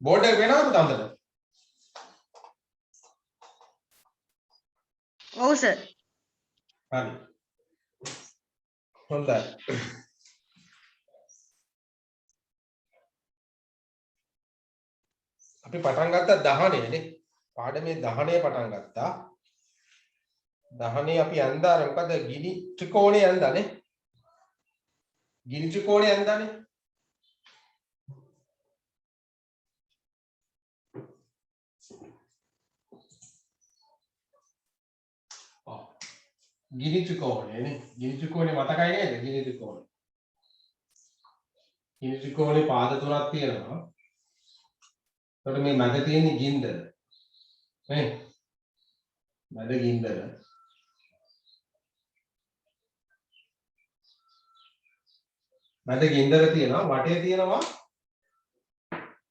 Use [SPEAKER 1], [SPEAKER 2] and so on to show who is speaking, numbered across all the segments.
[SPEAKER 1] Board එක වෙනවද පුතා හොඳට?
[SPEAKER 2] ඔව් සර්.
[SPEAKER 1] හරි. හොඳයි. අපි පටන් ගත්තා 19 නේ. පාඩමේ 19 පටන් ගත්තා. 19 අපි යන්දා අර මොකද ගිනි ත්‍රිකෝණේ යන්දානේ. ගිනි ත්‍රිකෝණේ යන්දානේ. ගිනි ත්‍රිකෝණේ නේ. ගිනි ත්‍රිකෝණේ මතකයි නේද? ගිනි ත්‍රිකෝණේ. ගිනි ත්‍රිකෝණේ පාද තුනක් තියෙනවා. එතකොට මේ මැද තියෙන ගින්දර. නේ? මැද ගින්දර. මැද ගින්දර තියෙනවා. වටේ තියෙනවා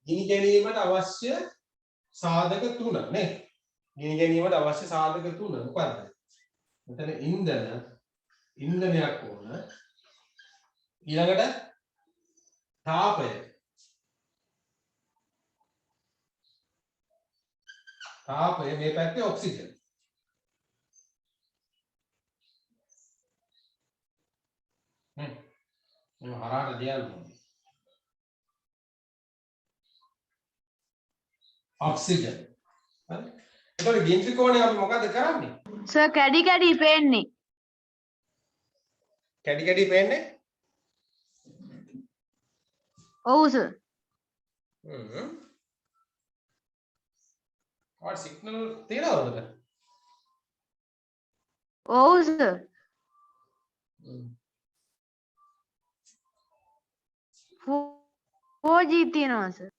[SPEAKER 1] ගිනි ගැනීමට අවශ්‍ය සාධක තුන නේ. ගිනි ගැනීමට අවශ්‍ය සාධක තුන මොකක්ද? මෙතන ඉන්ධනයක් ඕන. ඊළඟට තාපය. තාපය මේ පැත්තේ ඔක්සිජන්. හරහට ලියන්න ඕනේ. ඔක්සිජන්. හරි. එතකොට ගිනි ත්‍රිකෝණේ අපි මොකද කරන්නේ?
[SPEAKER 2] සර් කැඩි කැඩි පේන්නේ.
[SPEAKER 1] කැඩි කැඩි පේන්නේ?
[SPEAKER 2] ඔව් සර්.
[SPEAKER 1] ඔය සිග්නල් තියනවද?
[SPEAKER 2] ඔව් සර්. 4G තියෙනවා සර්.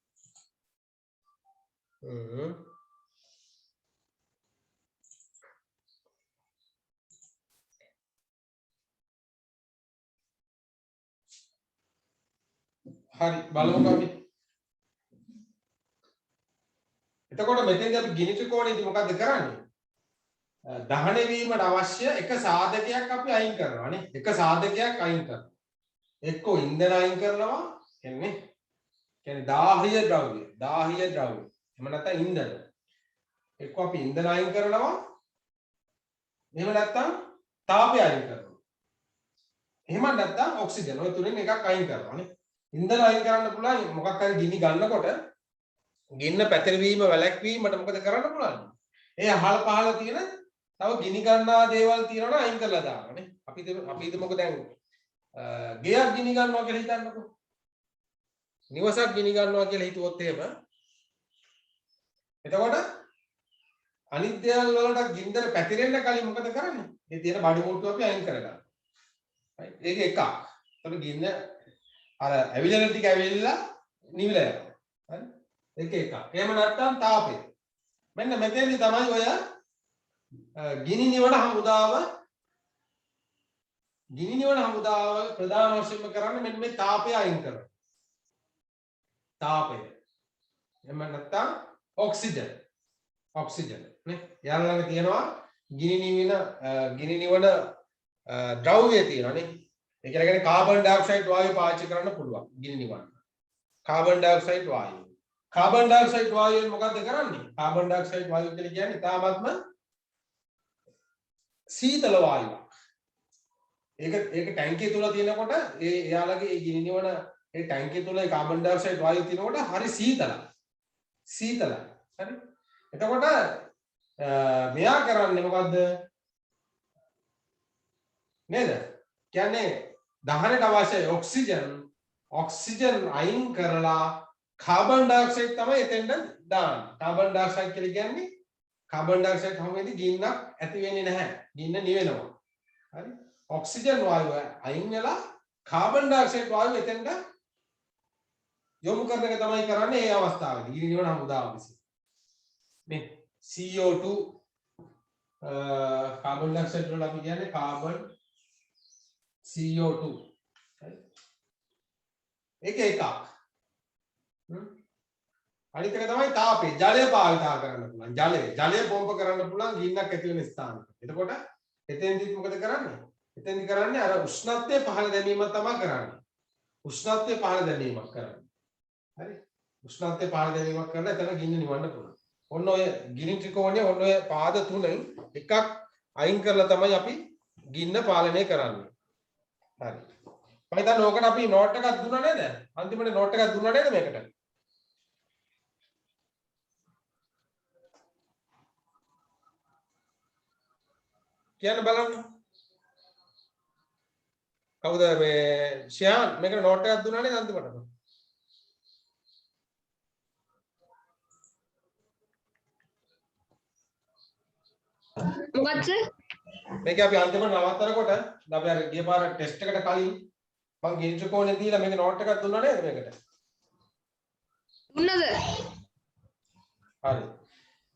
[SPEAKER 1] හරි බලමුකෝ අපි. එතකොට මෙතෙන්දී අපි ගිනි ත්‍රිකෝණයේදී මොකද්ද කරන්නේ? දහන වීමට අවශ්‍ය එක සාධකයක් අපි අයින් කරනවා නේ. එක සාධකයක් අයින් කරනවා. එක්කෝ ඉන්ධන අයින් කරනවා කියන්නේ දාහීය ද්‍රව්‍ය. දාහීය ද්‍රව්‍ය. එහෙම නැත්නම් ඉන්ධන. එක්කෝ අපි ඉන්ධන අයින් කරනවා. එහෙම නැත්නම් තාපය අයින් කරනවා. එහෙම නැත්නම් ඔක්සිජන්. ඔය තුනෙන් එකක් අයින් කරනවා නේ. ඉන්ධන අයින් කරන්න පුළුවන් මොකක් හරි ගිනි ගන්නකොට ගින්න පැතිරවීම වැළැක්වීමට මොකද කරන්න පුළුවන්? ඒ අහල පහල තියෙන තව ගිනි ගන්නා දේවල් තියෙනවනේ අයින් කරලා දානවානේ. අපි හිතමුකෝ දැන් ගෙයක් ගිනි ගන්නවා කියලා හිතන්නකෝ. නිවසක් ගිනි ගන්නවා කියලා හිතුවොත් එහෙම එතකොට අනිත් දේවල් වලට ගින්දර පැතිරෙන්න කලින් මොකද කරන්නේ? මේ තියෙන බඩු මුට්ටු අපි අයින් කරගන්නවා. right? ඒක එකක්. එතකොට ගින්න අර ඇවිලෙන ටික ඇවිල්ලා නිවිලා යනවා. හරි? ඒක එකක්. එහෙම නැත්නම් තාපය. මෙන්න මෙතෙන්දි තමයි ඔය ගිනි නිවන හමුදාව ප්‍රධාන වශයෙන්ම කරන්නේ මෙන්න මේ තාපය අයින් කරනවා. තාපය. එහෙම නැත්නම් ඔක්සිජන්. ඔක්සිජන් නේ. යාළුවා ළඟ තියෙනවා ගිනි නිවන ද්‍රව්‍ය තියෙනවානේ. ඒ කියන්නේ කාබන් ඩයොක්සයිඩ් වායුව පාවිච්චි කරන්න පුළුවන් ගිනි නිවන්න. කාබන් ඩයොක්සයිඩ් වායුව. කාබන් ඩයොක්සයිඩ් වායුවෙන් මොකද්ද කරන්නේ? කාබන් ඩයොක්සයිඩ් වායුව කියලා කියන්නේ තාමත්ම සීතල වායුවක්. ඒක ටැංකිය තුල තියෙනකොට එයාලගේ ඒ ගිනි නිවන ඒ ටැංකිය තුල ඒ කාබන් ඩයොක්සයිඩ් වායුව තියෙනකොට හරි සීතලයි. සීතලයි. හරි? එතකොට මෙයා කරන්නේ මොකද්ද? නේද? කියන්නේ දහනට අවශ්‍ය ඔක්සිජන් අයින් කරලා කාබන් ඩයොක්සයිඩ් තමයි එතෙන්ට දාන්නේ. කාබන් ඩයොක්සයිඩ් කියලා කියන්නේ කාබන් ඩයොක්සයිඩ් හැමෙදී ගින්නක් ඇති වෙන්නේ නැහැ. ගින්න නිවෙනවා. හරි? ඔක්සිජන් වායුව අයින් වෙලා කාබන් ඩයොක්සයිඩ් වායුව එතෙන්ට යොමු කරන එක තමයි කරන්නේ මේ අවස්ථාවේදී. ගිනි නිවන හමුදාව විසින්. මේ CO2 කාබන් ඩයොක්සයිඩ් වල අපි කියන්නේ කාබන් CO2. හරි? ඒක එකක්. අනිත් එක තමයි තාපය. ජලය භාවිතා කරන්න පුළුවන්. ජලය පොම්ප කරන්න පුළුවන් ගින්නක් ඇති වෙන ස්ථානවල. එතකොට එතෙන්දිත් මොකද කරන්නේ? එතෙන්දි කරන්නේ අර උෂ්ණත්වය පහළ දැමීම තමයි කරන්නේ. උෂ්ණත්වය පහළ දැමීමක් කරන්නේ. හරි? උෂ්ණත්වය පහළ දැමීමක් කරලා එතන ගින්න නිවන්න පුළුවන්. ඔන්න ඔය ගිනි ත්‍රිකෝණය ඔන්න ඔය පාද තුනෙන් එකක් අයින් කරලා තමයි අපි ගින්න පාලනය කරන්නේ. හරි. මම හිතන්නේ ඕකට අපි නෝට් එකක් දුන්නා නේද? අන්තිමට නෝට් එකක් දුන්නා නේද මේකට? කියන්න බලන්න. කවුද මේ ෂියාන් මේකට නෝට් එකක් දුන්නා නේද අන්තිමට?
[SPEAKER 3] මොකක්ද සර්?
[SPEAKER 1] මේක අපි අන්තිමට නවත්තනකොට අපි අර ගිය පාර ටෙස්ට් එකට කලින් මම ගිනි ත්‍රිකෝණය දීලා මේක නෝට් එකක් දුන්නා නේද මේකට?
[SPEAKER 3] දුන්නද?
[SPEAKER 1] හරි.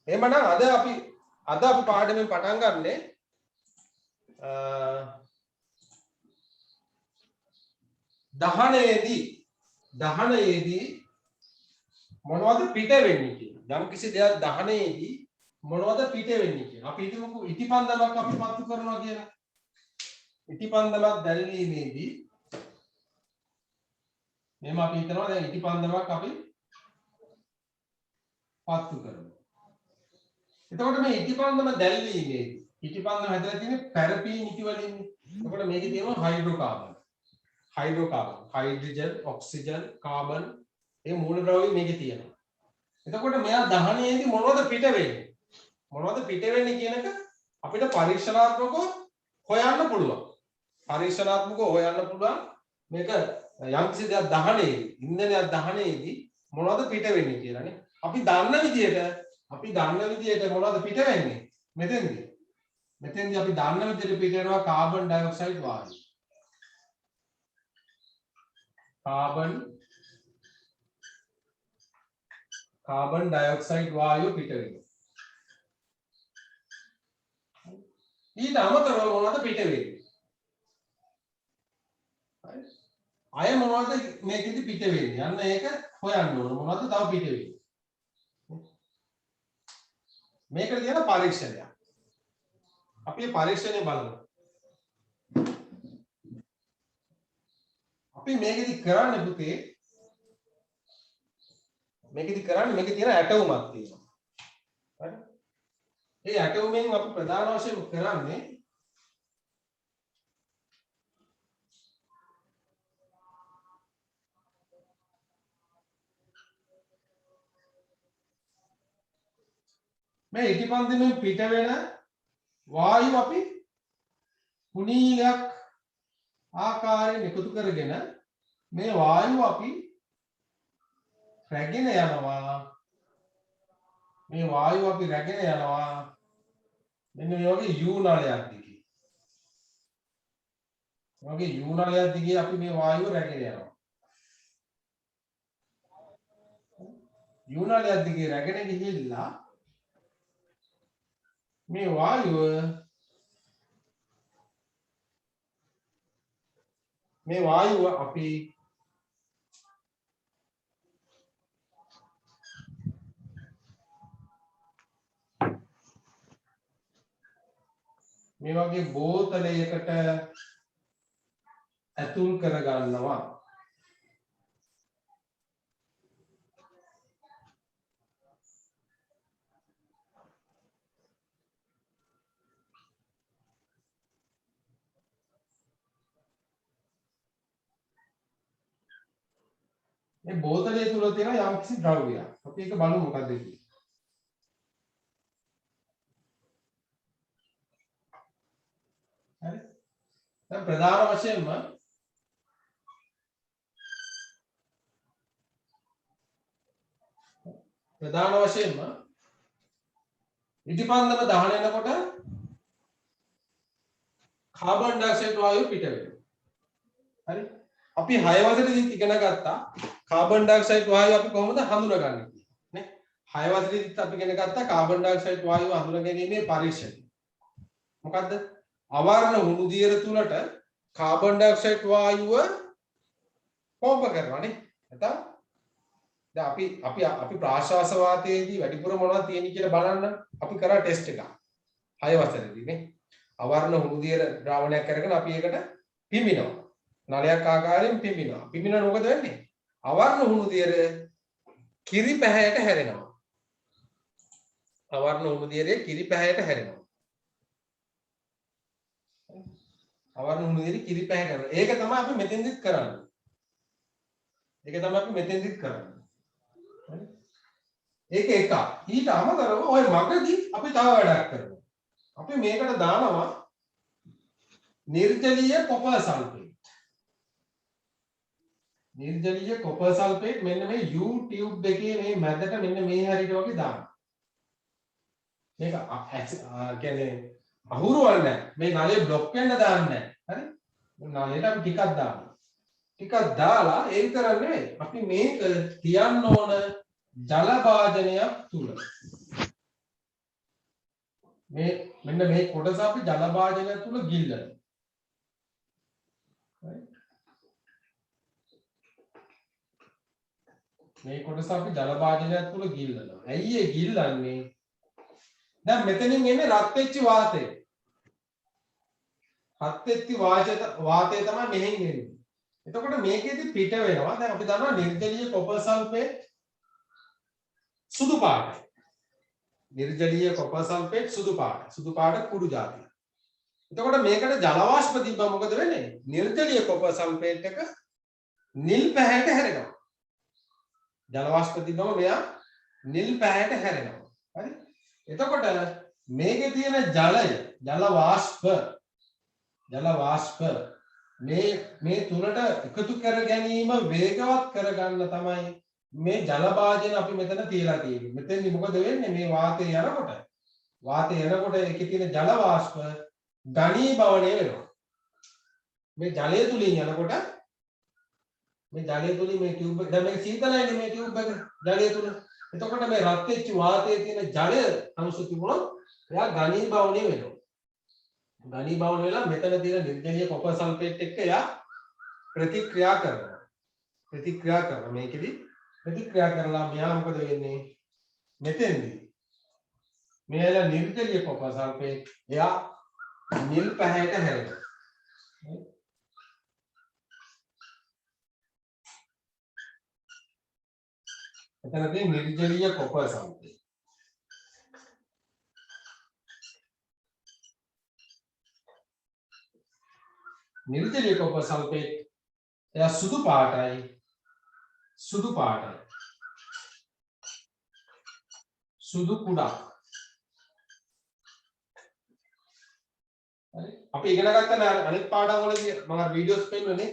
[SPEAKER 1] එහෙමනම් අද අපි පාඩමෙන් පටන් ගන්නේ දහනයේදී මොනවද පිට වෙන්නේ කියලා. යම් කිසි දෙයක් දහනයේදී මොනවද පිට වෙන්නේ කියලා. අපි හිතමුකෝ ඉටිපන්දමක් අපි පත්තු කරනවා කියලා. ඉටිපන්දමක් දැල්වීමේදී මෙහෙම අපි හිතනවා දැන් ඉටිපන්දමක් අපි පත්තු කරනවා. එතකොට මේ ඉටිපන්දම දැල්වීමේදී ඉටිපන්දම හැදලා තියෙන්නේ පැරපීන් ඉටි වලින්. එතකොට මේකේ තියෙනවා හයිඩ්‍රෝකාබන්, හයිඩ්‍රජන්, ඔක්සිජන්, කාබන් මේ මූලද්‍රව්‍ය මේකේ තියෙනවා. එතකොට මෙයා දහනයේදී මොනවද පිට වෙන්නේ? මොනවද පිට වෙන්නේ කියන එක අපිට පරීක්ෂණාත්මකව හොයන්න පුළුවන්. මේක යම්කිසි දෙයක් දහනයේදී, ඉන්ධනයක් දහනයේදී මොනවද පිට වෙන්නේ කියලානේ. අපි දන්න විදිහට මොනවද පිට වෙන්නේ? මෙතෙන්දී අපි දන්න විදිහට පිට වෙනවා කාබන් ඩයොක්සයිඩ් වායුව. කාබන් ඩයොක්සයිඩ් වායුව පිට වෙනවා. ඊට අමතරව මොනවද පිට වෙන්නේ? හරි. අය මොනවද මේකෙදි පිට වෙන්නේ? යන්න ඒක හොයන්න ඕන. මොනවද තව පිට වෙන්නේ? මේකට තියෙන පරීක්ෂණයක්. අපි මේ පරීක්ෂණය බලමු. අපි මේකෙදි කරන්නේ පුතේ මේකේ තියෙන ඇටවුමක් තියෙනවා. හරි. මේ ඇටවුමෙන් අපි ප්‍රධාන වශයෙන් කරන්නේ මේ ඉටිපන්දමෙන් පිට වෙන වායු අපි කුණීයක් ආකාරයෙන් එකතු කරගෙන මේ වායුව අපි රැගෙන යනවා. මෙන්න මේ වගේ U නලයක් දිගේ. අපි මේ වායුව රැගෙන යනවා. U නලයක් දිගේ රැගෙන ගිහිල්ලා මේ වායුව අපි මේ වගේ බෝතලයකට ඇතුල් කරගන්නවා. මේ බෝතලය තුල තියෙන යම්කිසි ද්‍රව්‍යයක්. අපි ඒක බලමු මොකක්ද කියලා. හරි. දැන් ප්‍රධාන වශයෙන්ම ඉටිපන්දම දහන වෙනකොට කාබන් ඩයොක්සයිඩ් වායුව පිට වෙනවා. හරි. අපි 6 වසරේදී ඉගෙන ගත්තා කාබන් ඩයොක්සයිඩ් වායුව අපි කොහොමද හඳුනගන්නේ කියලා නේ. 6 වසරේදීත් අපි ඉගෙන ගත්තා කාබන් ඩයොක්සයිඩ් වායුව හඳුනගැනීමේ පරීක්ෂණ. මොකද්ද? අවර්ණ හුණු දියර තුලට කාබන් ඩයොක්සයිඩ් වායුව පොම්ප කරනවා නේ. නැත්නම් දැන් අපි ප්‍රාශ්වාස වාතයේදී වැඩිපුර මොනවද තියෙන්නේ කියලා බලන්න අපි කරා ටෙස්ට් එකක් 6 වසරේදී නේ. අවර්ණ හුණු දියර ද්‍රාවණයක් කරගෙන අපි ඒකට පිඹිනවා. නලයක් ආකාරයෙන් පිඹිනවා. පිඹිනකොට මොකද වෙන්නේ? අවර්ණ හුණු දියර කිරි පැහැයට හැරෙනවා. අවර්ණ උණුදියරේ කිරි පැහැයට හැරෙනවා. අවර්ණ උණුදියරේ කිරි පැහැයට හැරෙනවා. ඒක තමයි අපි මෙතෙන්දිත් කරන්නේ. ඒක තමයි අපි මෙතෙන්දිත් කරන්නේ. හරි? ඒක එක. ඊට අමතරව ওই මගදී අපි තව වැඩක් කරනවා. අපි මේකට දානවා නිර්ජලීය කොපර් සල්ෆේට්. නිර්ජලීය කොපර් සල්ෆේට් මෙන්න මේ YouTube එකේ මේ මැදට මෙන්න මේ හරියට වගේ දානවා. මේක කියන්නේ අහුරුවල් නැහැ. මේ නලේ බ්ලොක් වෙන්න දාන්නේ නැහැ. හරි? නලේට අපි ටිකක් දානවා. ටිකක් දාලා ඒ විතර නෙවෙයි. අපි මේක තියන්න ඕන ජල භාජනයක් තුල. මේ මෙන්න මේ කොටස අපි ජල භාජනයක් තුල ගිල්ලනවා. මේ කොටස අපි ජල භාජනයක් තුල ගිල්ලනවා. ඇයි ඒ ගිල්ලන්නේ? දැන් මෙතනින් එන්නේ රත් වෙච්ච වාතය. රත් වෙච්ච වාතය තමයි මෙහෙන් එන්නේ. එතකොට මේකෙදි පිට වෙනවා. දැන් අපි දන්නවා නිර්ජලීය කොපර් සල්ෆේට් සුදු පාටයි. නිර්ජලීය කොපර් සල්ෆේට් සුදු පාට. සුදු පාට කුඩු జాතිය. එතකොට මේකට ජල වාෂ්ප තිබ්බම මොකද වෙන්නේ? නිර්ජලීය කොපර් සල්ෆේට් එක නිල් පැහැයට හැරෙනවා. ජල වාෂ්ප තිබ්බම මෙයා නිල් පැහැයට හැරෙනවා. හරි? එතකොට මේකේ තියෙන ජල වාෂ්ප මේ තුනට එකතු කර ගැනීම වේගවත් කරගන්න තමයි මේ ජල භාජන අපි මෙතන තියලා තියෙන්නේ. මෙතෙන්දි මොකද වෙන්නේ? මේ වාතය යනකොට ඒකේ තියෙන ජල වාෂ්ප ඝනීභවණය වෙනවා. මේ ජලය තුලින් යනකොට මේ ජලය තුලින් මේ ටියුබ් එක දැන් මේක සීතලයිනේ මේ ටියුබ් එක ජලය තුල. එතකොට මේ රත් වෙච්ච වාතයේ තියෙන ජලය අංශු තිබුණොත් එයා ඝනීභවණය වෙනවා. ඝනීභවණය වෙලා මෙතන තියෙන නිර්ජලීය කොපර් සල්ෆේට් එක්ක එයා ප්‍රතික්‍රියා කරනවා. මේකෙදි ප්‍රතික්‍රියා කරලා මෙයා මොකද වෙන්නේ? මෙතෙන්දී මෙයාලා නිර්ජලීය කොපර් සල්ෆේට් එයා නිල් පැහැයට හැරෙනවා. එතනදී නිර්ජලීය කොපර් සල්ෆේට් නිර්ජලීය කොපර් සල්ෆේට් එයා සුදු පාටයි. සුදු කුඩක්. හරි? අපි ඉගෙන ගත්ත අනිත් පාඩම් වලදී මම වීඩියෝස් පෙන්වන්නේ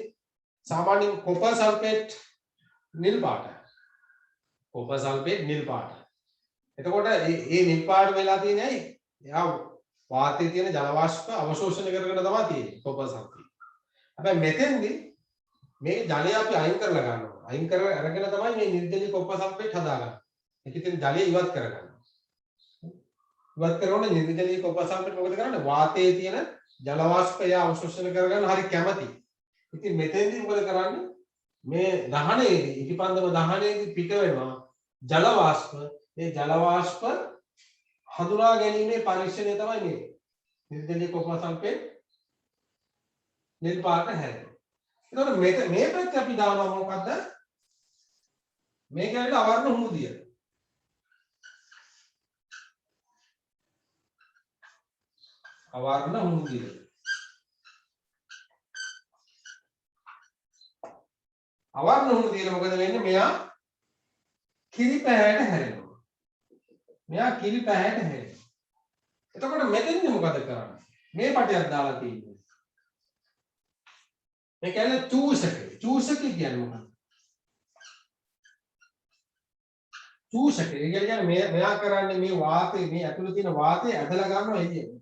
[SPEAKER 1] සාමාන්‍යයෙන් කොපර් සල්ෆේට් නිල් පාටයි. කොපර් සල්ෆේට් නිල් පාටයි. එතකොට මේ නිල් පාට වෙලා තියෙන්නේ ඇයි? එයා වාතයේ තියෙන ජල වාෂ්ප අවශෝෂණය කරගෙන තමයි තියෙන්නේ කොපර් සල්ෆේට්. හැබැයි මෙතෙන්දී මේ ජලය අපි අයින් කරලා ගන්නවා. අයින් කරලා අරගෙන තමයි මේ නිර්ජලීය කොපර් සල්ෆේට් හදාගන්නේ. ඒකේ තියෙන ජලය ඉවත් කරගන්නවා. ඉවත් කරනකොට නිර්ජලීය කොපර් සල්ෆේට් මොකද කරන්නේ? වාතයේ තියෙන ජල වාෂ්පය අවශෝෂණය කරගන්න හරි කැමැති. ඉතින් මෙතෙන්දී මොකද කරන්නේ? මේ දහනයේදී ඉටිපන්දම දහනයේදී පිට වෙනවා ජල වාෂ්ප. මේ ජල වාෂ්ප හඳුනා ගැනීමේ පරීක්ෂණය තමයි මේ නිර්ජලීය කොපර් සල්ෆේට් නිල් පාට හැරෙනවා. එතකොට මේ පැත්තේ අපි දානවා මොකද්ද? මේක ඇවිල්ලා අවර්ණ හුමුදිය. අවර්ණ හුමුදිය. අවර්ණ හුමුදිය මොකද වෙන්නේ? මෙයා කිරි පැහැයට හැරෙනවා. එතකොට මෙතෙන්දී මොකද කරන්නේ? මේ පටයක් දාලා තියෙන්නේ. මේ කියන්නේ චූෂකය. චූෂකය කියන්නේ මොකක්ද? චූෂකය කියන්නේ මෙයා කරන්නේ මේ වාතය මේ ඇතුළේ තියෙන වාතය ඇදලා ගන්නවා එළියට.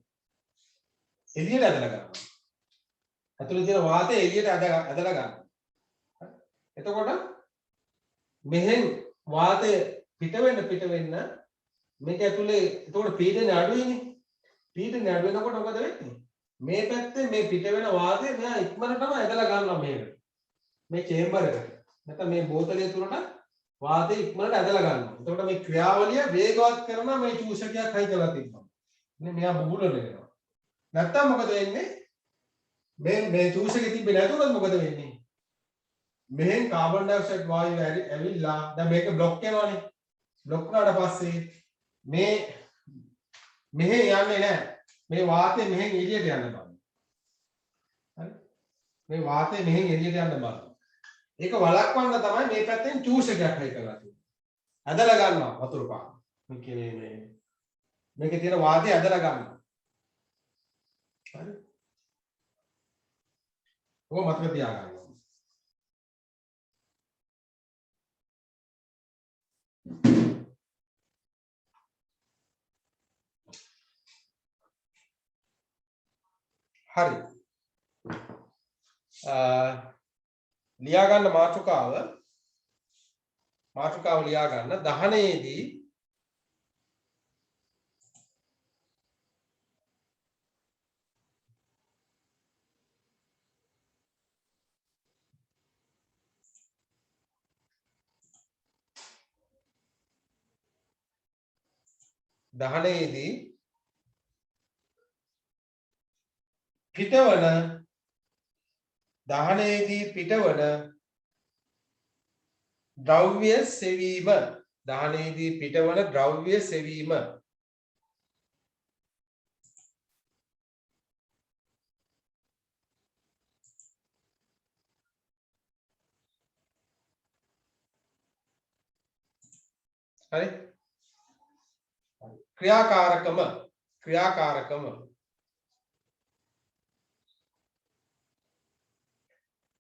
[SPEAKER 1] එළියට ඇදලා ගන්නවා. ඇතුළේ තියෙන වාතය එළියට ඇදලා ගන්නවා. එතකොට මෙහෙන් වාතය පිට වෙන්න මේක ඇතුලේ එතකොට පීඩනය අඩුයිනේ. පීඩනය අඩු වෙනකොට මොකද වෙන්නේ? මේ පැත්තේ මේ පිට වෙන වාතය මෙයා ඉක්මනටම ඇදලා ගන්නවා මේකට. මේ චේම්බර් එකට. නැත්නම් මේ බෝතලය තුලට වාතය ඉක්මනට ඇදලා ගන්නවා. එතකොට මේ ක්‍රියාවලිය වේගවත් කරන මේ චූෂකයක් හයි කරලා තිබ්බා. මෙයා බුබුලන වෙනවා. නැත්නම් මොකද වෙන්නේ? මේ චූෂකෙ තිබ්බේ නැතුනොත් මොකද වෙන්නේ? මෙහෙන් කාබන් ඩයොක්සයිඩ් වායුව ඇවිල්ලා දැන් මේක බ්ලොක් වෙනවනේ. බ්ලොක් වුණාට පස්සේ මේ මෙහෙ යන්නේ නැහැ. මේ වාතය මෙහෙන් එළියට යන්න බලන්න. හරි? මේ වාතය මෙහෙන් එළියට යන්න බලන්න. ඒක වළක්වන්න තමයි මේ පැත්තෙන් චූස් එකක් හයි කරලා තියෙන්නේ. ඇදලා ගන්නවා වතුර පාන. මේ කියන්නේ මේකේ තියෙන වාතය ඇදලා ගන්නවා. හරි? ඔක මතක තියාගන්න. හරි. ලියා ගන්න මාතෘකාව ලියා ගන්න දහනයේදී දහනයේදී පිටවන ද්‍රව්‍ය සෙවීම හරි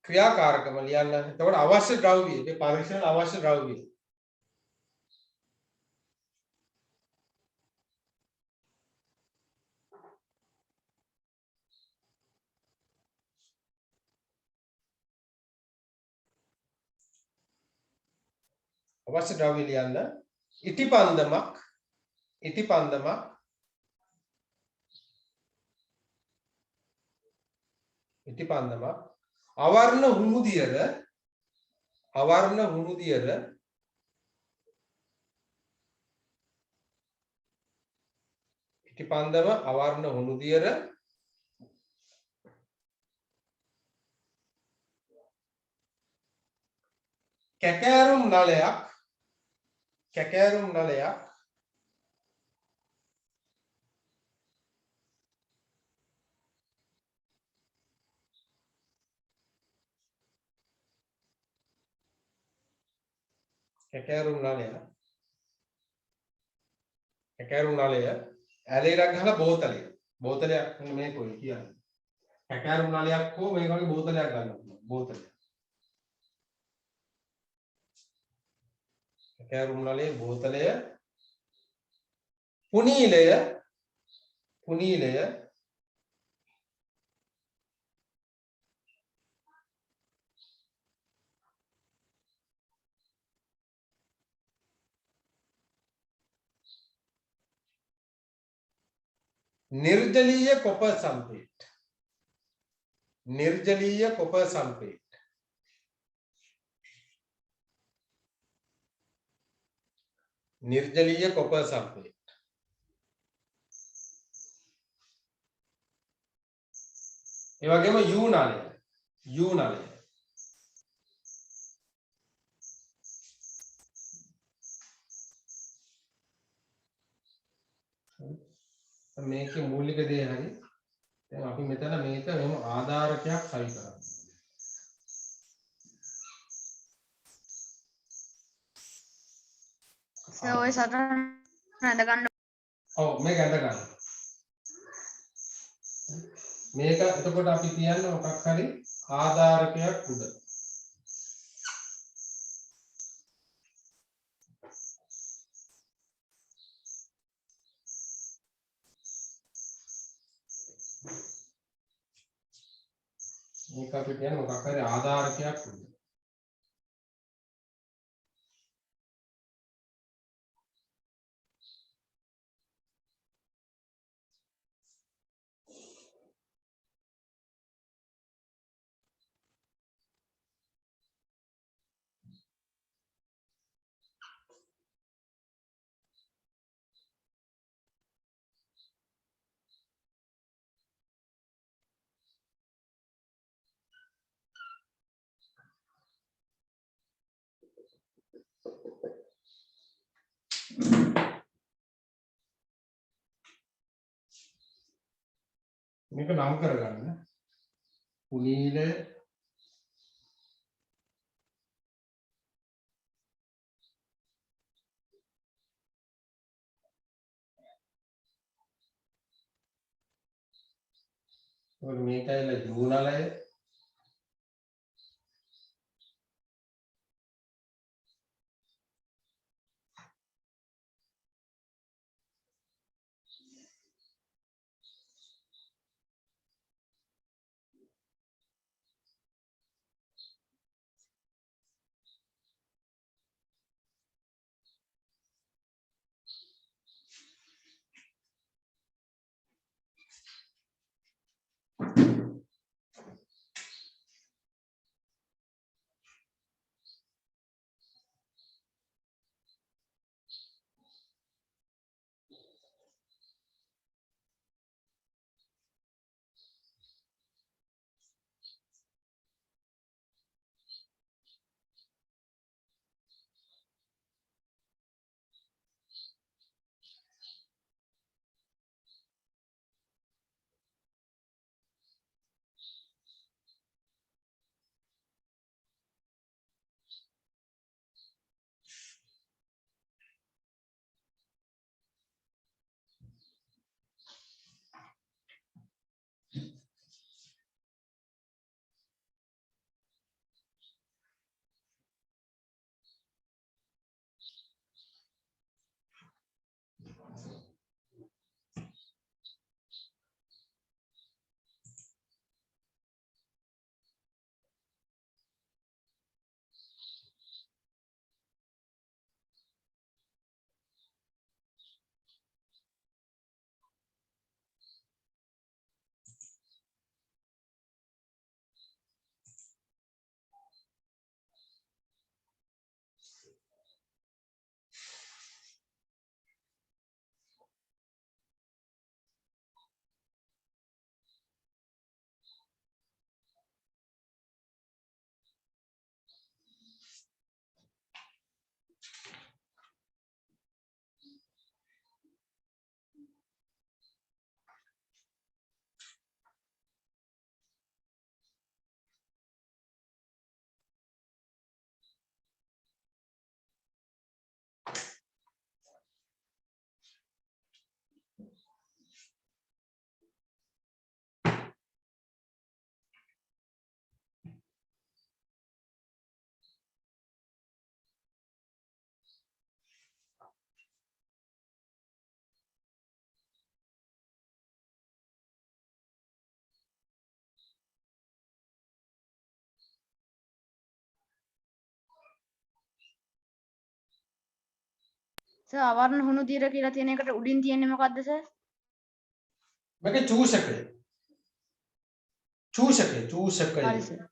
[SPEAKER 1] ක්‍රියාකාරකම ලියන්න. එතකොට අවශ්‍ය ද්‍රව්‍ය මේ පරීක්ෂණ අවශ්‍ය ද්‍රව්‍ය ලියන්න. ඉටිපන්දමක් අවර්ණ හුණුදියර කැකෑරුම් නලයක් ඇලේරක් ගහලා බෝතලයක් මේ කොයි කියන්නේ කැකෑරුම් නලයක් හෝ මේ වගේ බෝතලයක් ගන්න පුළුවන්. කැකෑරුම් නලයේ බෝතලය පුනීලය निर्जलीय कॉपर सल्फेट ඒ වගේම යු නලය මේකේ මූලික දේ හරි. දැන් අපි මෙතන මේක වෙන ආධාරකයක් සවි කරන්නේ.
[SPEAKER 2] ඔය සටහන ඇඳ ගන්න.
[SPEAKER 1] ඔව් මේක ඇඳ ගන්න. මේක එතකොට අපි කියන්නේ මොකක් හරි ආධාරකයක් උඩ. මේක අපි කියන්නේ මොකක් හරි ආධාරකයක් උඩ. මේක නම් කරගන්න. පුනීල और මේකයිල ජූනලය
[SPEAKER 2] සර් අවර්ණ හුණු දිර කියලා තියෙන එකට උඩින් තියෙන්නේ මොකද්ද සර්?
[SPEAKER 1] මේක චූෂකය. චූෂකය.
[SPEAKER 2] හරි සර්.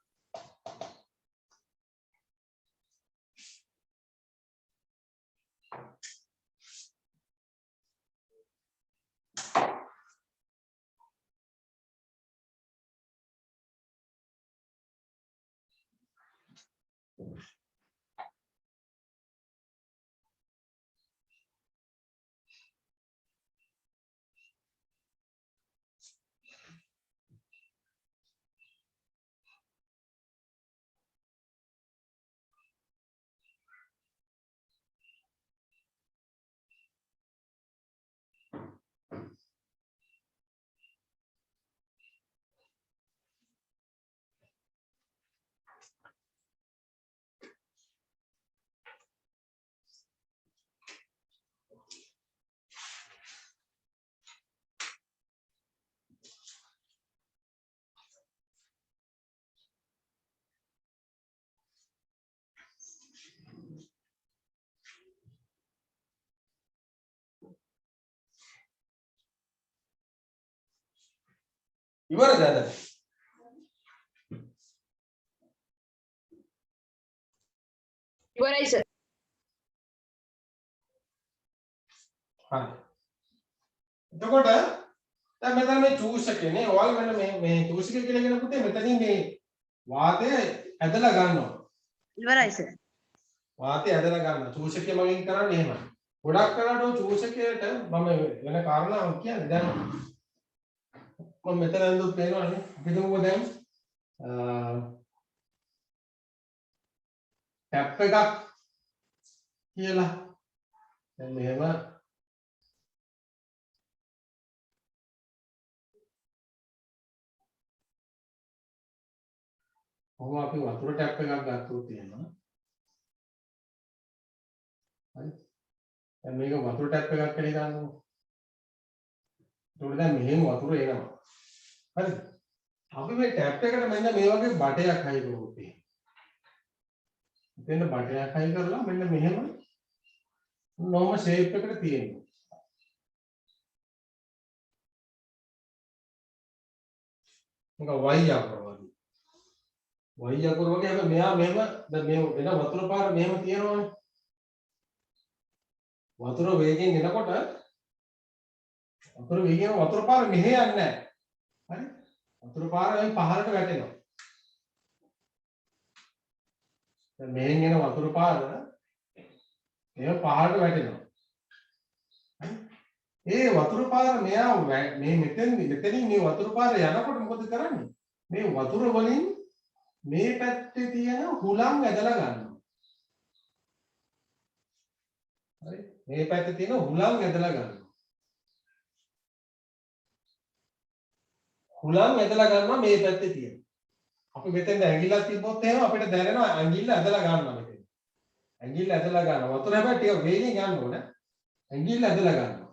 [SPEAKER 1] ඉවරද අද?
[SPEAKER 3] ඉවරයි සර්.
[SPEAKER 1] හරි. එතකොට දැන් මෙතන මේ චූෂකනේ ඔයාලා මෙන්න මේ චූෂක කියලා කියන පුතේ මෙතනින් මේ වාතය ඇදලා ගන්නවා.
[SPEAKER 2] ඉවරයි සර්.
[SPEAKER 1] වාතය ඇදලා ගන්නවා. චූෂකය මගෙන් කරන්නේ එහෙමයි. ගොඩක් කරාට චූෂකයට මම වෙන කාරණාවක් කියන්නේ දැන් මම මෙතන ඇඳුත් පේනවනේ. අපි හිතමුකෝ දැන් ටැප් එකක් කියලා. දැන් මෙහෙම කොහොම අපි වතුර ටැප් එකක් ගත්තොත් එහෙම. හරි. දැන් මේක වතුර ටැප් එකක් කියලා ගන්නකො. ඒකට දැන් මෙහෙම වතුර එනවා. හරිද? අපි මේ ටැප් එකට මෙන්න මේ වගේ බටයක් හයි කරොත් එහෙම. මෙතන බටයක් හයි කරලා මෙන්න මෙහෙම normal shape එකට තියෙනවා. මේක y අකුර වගේ. y අකුර වගේ හැබැයි මෙයා මෙහෙම දැන් මේ වෙන වතුර පාර මෙහෙම තියෙනවනේ. වතුර වේගෙන් එනකොට වතුර පාර මෙහෙ යන්නේ නැහැ. හරි? වතුර පාර මේ පහළට වැටෙනවා. දැන් මෙහෙන් එන වතුර පාර මේ පහළට වැටෙනවා. හරි? ඒ වතුර පාර මෙයා මේ මෙතනින් මේ වතුර පාර යනකොට මොකද කරන්නේ? මේ වතුර වලින් මේ පැත්තේ තියෙන හුලං ඇදලා ගන්නවා. හරි? මේ පැත්තේ තියෙන හුලං ඇදලා ගන්නවා. හුලං ඇදලා ගන්නවා මේ පැත්තේ තියෙන. අපි මෙතෙන් ඇඟිල්ලක් තිබ්බොත් එහෙම අපිට දැනෙනවා ඇඟිල්ල ඇදලා ගන්නවා මෙතෙන්. ඇඟිල්ල ඇදලා ගන්නවා. වතුර හැබැයි ටික වේගෙන් යන්න ඕන. ඇඟිල්ල ඇදලා ගන්නවා.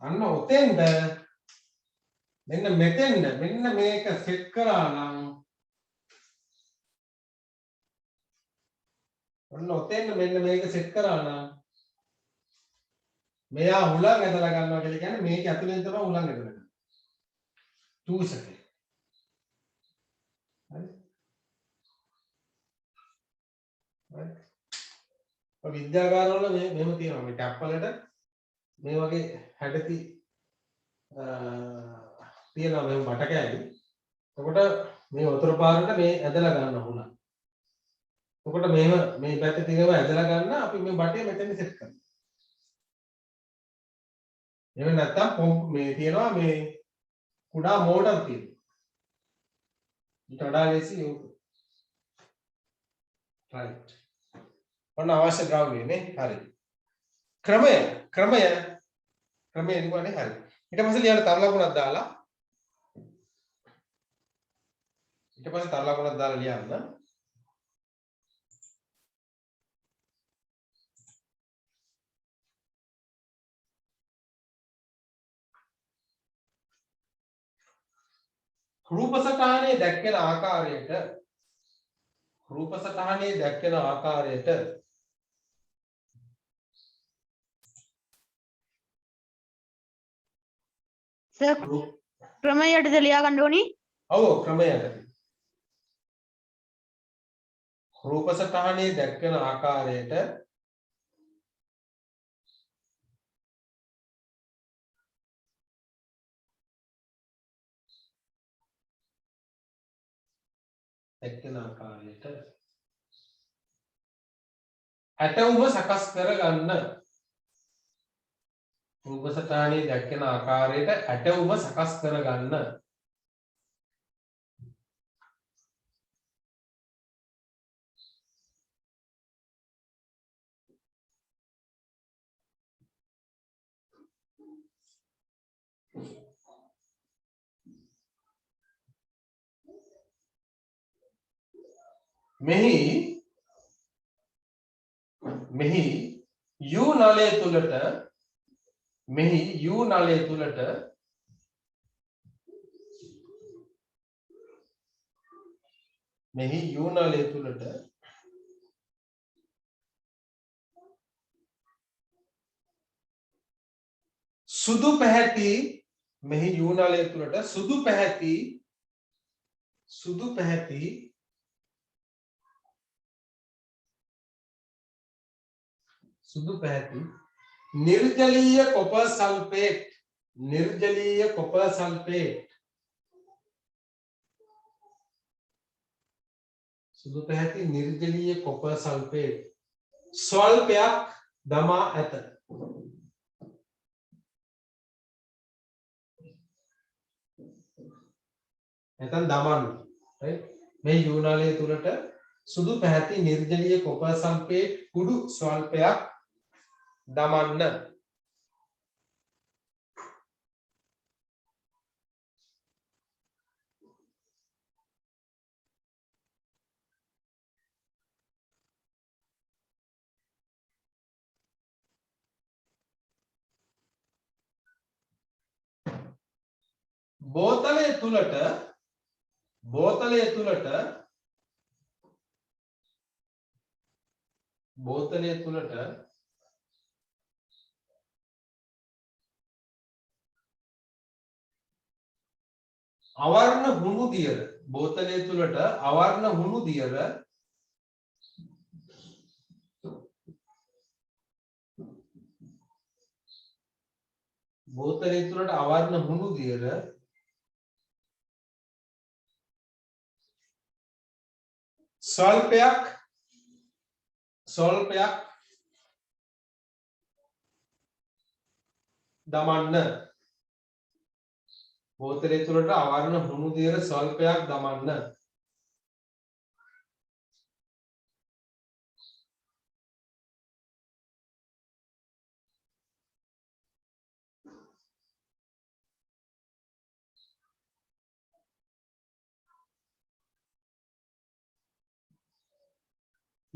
[SPEAKER 1] අන්න ඔතෙන්ද මෙන්න මෙතෙන්ද මෙන්න මේක සෙට් කරා නම් ඔන්න ඔතෙන්ද මෙන්න මේක සෙට් කරා නම් මෙයා හුලං ඇදලා ගන්නවා කියලා කියන්නේ මේක ඇතුලෙන් තමයි හුලං ඇදලා ගන්නේ. චූස් එකේ. හරි. හරි. ඔය විද්‍යාගාරවල මෙහෙම තියෙනවා මේ ටැප් වලට මේ වගේ හැඩති තියෙනවා මේ බට කෑලි. එතකොට මේ වතුර පාරට මේ ඇදලා ගන්න හුලං. එතකොට මෙහෙම මේ පැත්තේ තියෙනව ඇදලා ගන්න අපි මේ බටේ මෙතෙන් සෙට් කරනවා. එහෙම නැත්නම් පොම්ප් මේ තියෙනවා මේ කුඩා මෝටර් තියෙනවා. ඊට වඩා ලේසි ඒක. right. ඔන්න අවශ්‍ය ද්‍රව්‍ය නේ. හරි. ක්‍රමය එන්නේ හරි. ඊට පස්සේ ලියන්න තර ලකුණක් දාලා ලියන්න. රූපසටහනේ දැක්වෙන ආකාරයට
[SPEAKER 2] සර් ක්‍රමයටද ලියා ගන්න ඕනි?
[SPEAKER 1] ඔව් ක්‍රමයට. රූපසටහනේ දැක්වෙන ආකාරයට ඇටවුම සකස් කරගන්න. රූපසටහනේ දැක්වෙන ආකාරයට ඇටවුම සකස් කරගන්න. මෙහි U නලය තුලට සුදු පැහැති निर्जलीय कॉपर सल्फेट සුදු පැහැති නිර්ජලීය කොපර් සල්ෆේට් ස්වල්පයක් දමා ඇත. නැත්නම් දමන්න. right? මේ U නලය තුලට සුදු පැහැති නිර්ජලීය කොපර් සල්ෆේට් කුඩු ස්වල්පයක් දමන්න. බෝතලය තුලට අවර්ණ හුණු දියර බෝතලය තුලට අවර්ණ හුණු දියර ස්වල්පයක් දමන්න. බෝතලය තුලට අවර්ණ හුණු දියර ස්වල්පයක් දමන්න.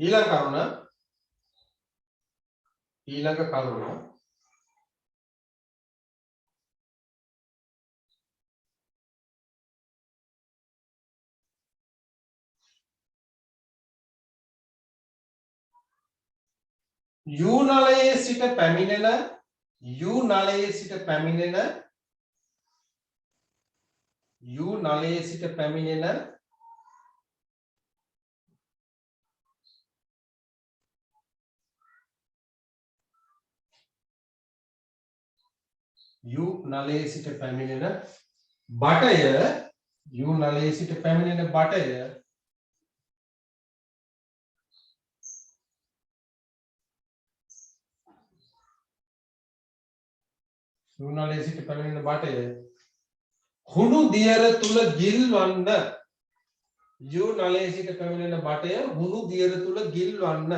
[SPEAKER 1] ඊළඟ කරුණ U නලයේ සිට පැමිණෙන බටය හුණු දියර තුල ගිල්වන්න. U නලයේ සිට පැමිණෙන බටය හුණු දියර තුල ගිල්වන්න.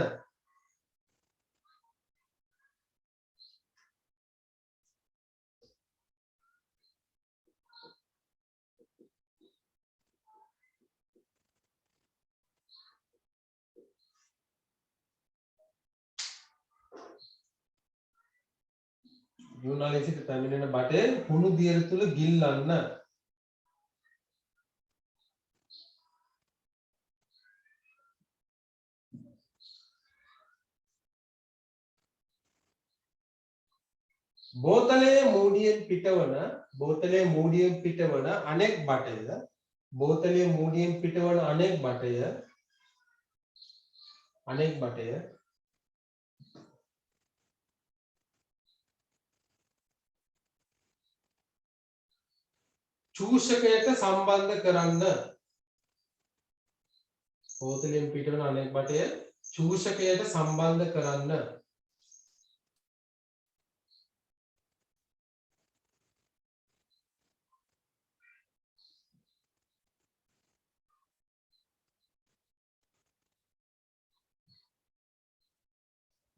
[SPEAKER 1] U නලයේ සිට පැමිණෙන බටය හුණු දියර තුල ගිල්වන්න. බෝතලයේ මූඩියෙන් පිටවන අනෙක් බටය චූෂකයට සම්බන්ධ කරන්න. බෝතලයෙන් පිටවන අනෙක් බටය චූෂකයට සම්බන්ධ කරන්න.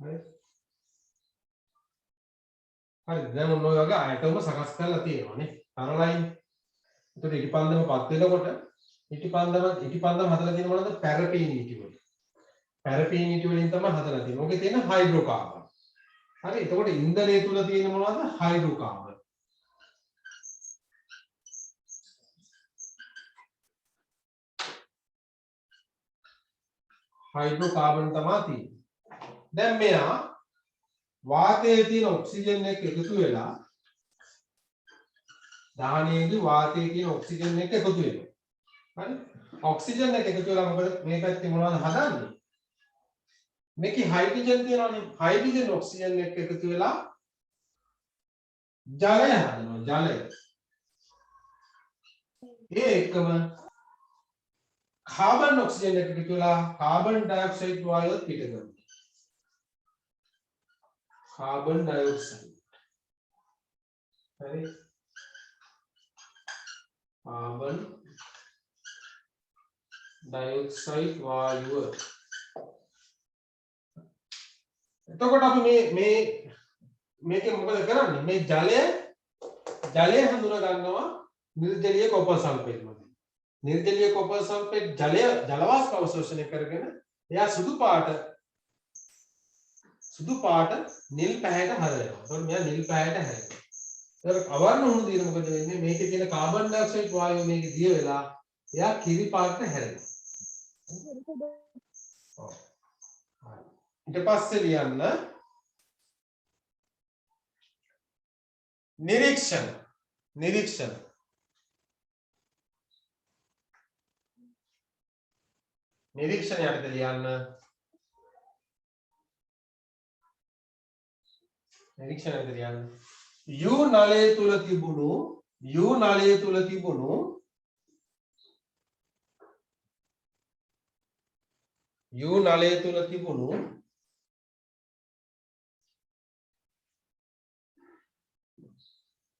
[SPEAKER 1] හරි දැන් ඔන්න ඔය වගේ අයටම සකස් කරලා තියෙනවානේ තරලයි. එතකොට ඉටිපන්දමපත් වෙනකොට ඉටිපන්දම හදලා තියෙන මොනවද? පැරපීන් ඉටි වලින්. පැරපීන් ඉටි වලින් තමයි හදලා තියෙන්නේ. ඕකේ තියෙන හයිඩ්‍රෝකාබන්. හරි එතකොට ඉන්ධනය තුල තියෙන මොනවද? හයිඩ්‍රෝකාබන්. හයිඩ්‍රෝකාබන් තමයි තියෙන්නේ. දැන් මෙයා වාතයේ තියෙන ඔක්සිජන් එක එකතු වෙලා දහනයේදී වාතයේ තියෙන ඔක්සිජන් එක එකතු වෙනවා. හරි? ඔක්සිජන් එක එකතු වෙලා මොකද මේ පැත්තේ මොනවද හදන්නේ? මේකේ හයිඩ්‍රජන් තියෙනවානේ. හයිඩ්‍රජන් ඔක්සිජන් එක එකතු වෙලා ජලය හදනවා. ජලය. ඒ එකම කාබන් ඔක්සිජන් එක එකතු වෙලා කාබන් ඩයොක්සයිඩ් වායුව පිට කරනවා. Carbon dioxide. हरे कार्बन ඩයොක්සයිඩ් වායුව. එතකොට අපි මේකේ මොකද කරන්නේ? මේ ජලය හඳුනා ගන්නවා නිර්ජලීය කොපර් සල්ෆේට් වලින්. නිර්ජලීය කොපර් සල්ෆේට් ජල වාෂ්ප අවශෝෂණය කරගෙන එයා සුදු පාට නිල් පැහැයට හැරෙනවා. එතකොට මෙයා නිල් පැහැයට හැරෙනවා. එතකොට අවර්ණ වුණු දින මොකද වෙන්නේ? මේකේ තියෙන කාබන් ඩයොක්සයිඩ් වායුව මේකේ දිය වෙලා එයා කිරි පාටට හැරෙනවා. ඔව්. ඊට පස්සේ ලියන්න නිරීක්ෂණ යටතේ ලියන්න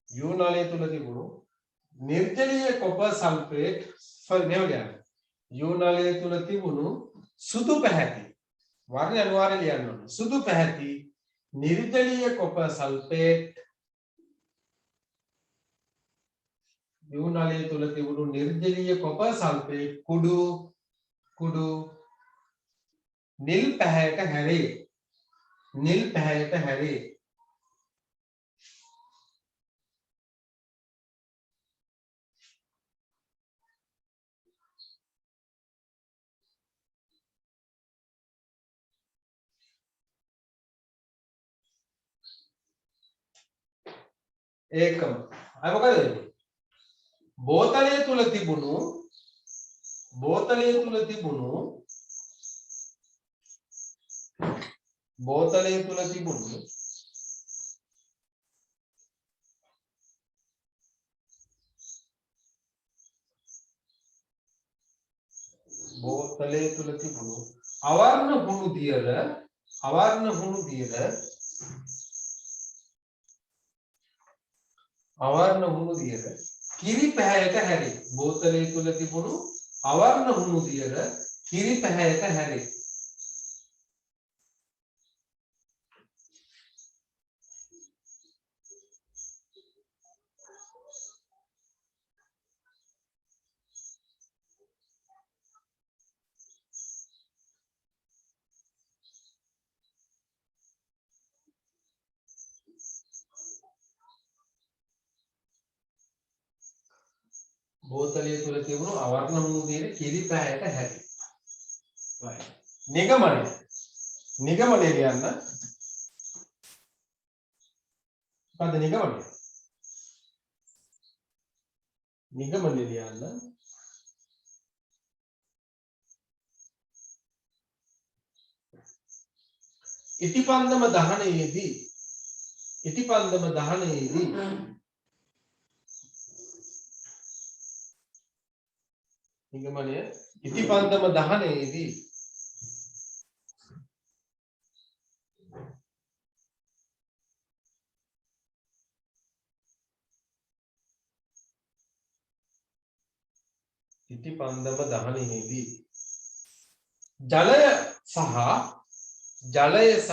[SPEAKER 1] U නලය තුල තිබුණු නිර්ජලීය කොපර් සල්ෆේට් U නලය තුල තිබුණු සුදු පැහැති වර්ණ අනිවාර්යයෙන් ලියන්න ඕන. සුදු පැහැති නිර්ජලීය කොපර් සල්ෆේට් U නලය තුල තිබුණු නිර්ජලීය කොපර් සල්ෆේට් කුඩු නිල් පැහැයට හැරේ. ඒකම අය මොකද වෙන්නේ? බෝතලය තුල තිබුණු අවර්ණ හුණු දියර කිරි පැහැයට හැරේ. බෝතලය තුල තිබුණු අවර්ණ හුණු දියර කිරි පැහැයට හැරේ. බෝතලය තුල තිබුණු අවර්ණ හුණු දියර කිරි පැහැයට හැරේ. right. නිගමනය ලියන්න. මොකද නිගමනය ලියන්න. ඉටිපන්දම දහනයේදී නිගමනය ඉටිපන්දම දහනයේදී ජලය සහ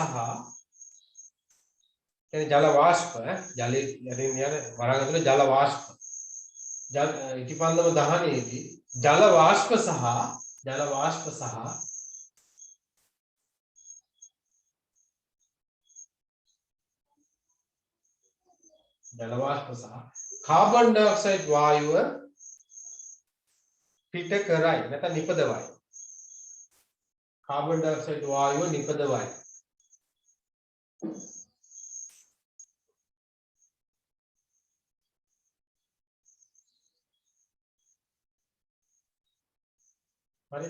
[SPEAKER 1] ජල වාෂ්ප ජලයේ යටින් යන වරාග ඇතුලේ ජල වාෂ්ප ඉටිපන්දම දහනයේදී ජල වාෂ්ප සහ කාබන් ඩයොක්සයිඩ් වායුව පිට කරයි නැත්නම් නිපදවයි. Carbon dioxide වායුව නිපදවයි. හරි.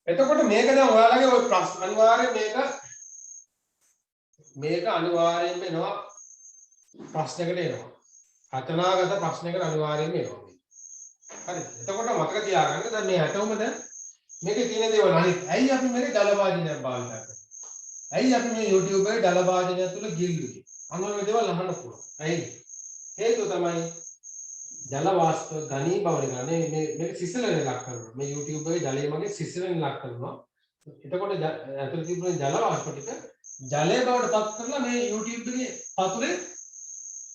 [SPEAKER 1] එතකොට මේක දැන් ඔයාලගේ ඔය ප්‍රශ්න අනිවාර්යයෙන් මේක අනිවාර්යයෙන්ම එනවා ප්‍රශ්නයකට එනවා. රචනාගත ප්‍රශ්නයකට අනිවාර්යයෙන්ම එනවා. හරි. එතකොට මතක තියාගන්න දැන් මේ හැටවම දැන් මේකේ තියෙන දේවල් අනිත් ඇයි අපි මේක ජල වාජනයක් භාවිත කරන්නේ? ඇයි අපි මේ YouTube එකේ ජල වාජනය තුල ගිල්ලුවේ? අන්න ඔය දේවල් අහන්න පුළුවන්. ඇයි? හේතුව තමයි ජල වාෂ්ප ඝනීභවණය කරන්නේ මේ සිසිලනේ ලක් කරනවා. මේ YouTube එකේ ජලය මගේ සිසිලනේ ලක් කරනවා. එතකොට ඇතුළේ තිබුණ ජල වාෂ්ප ටික ජලය බවට පත් කරලා මේ YouTube එකේ පතුලේ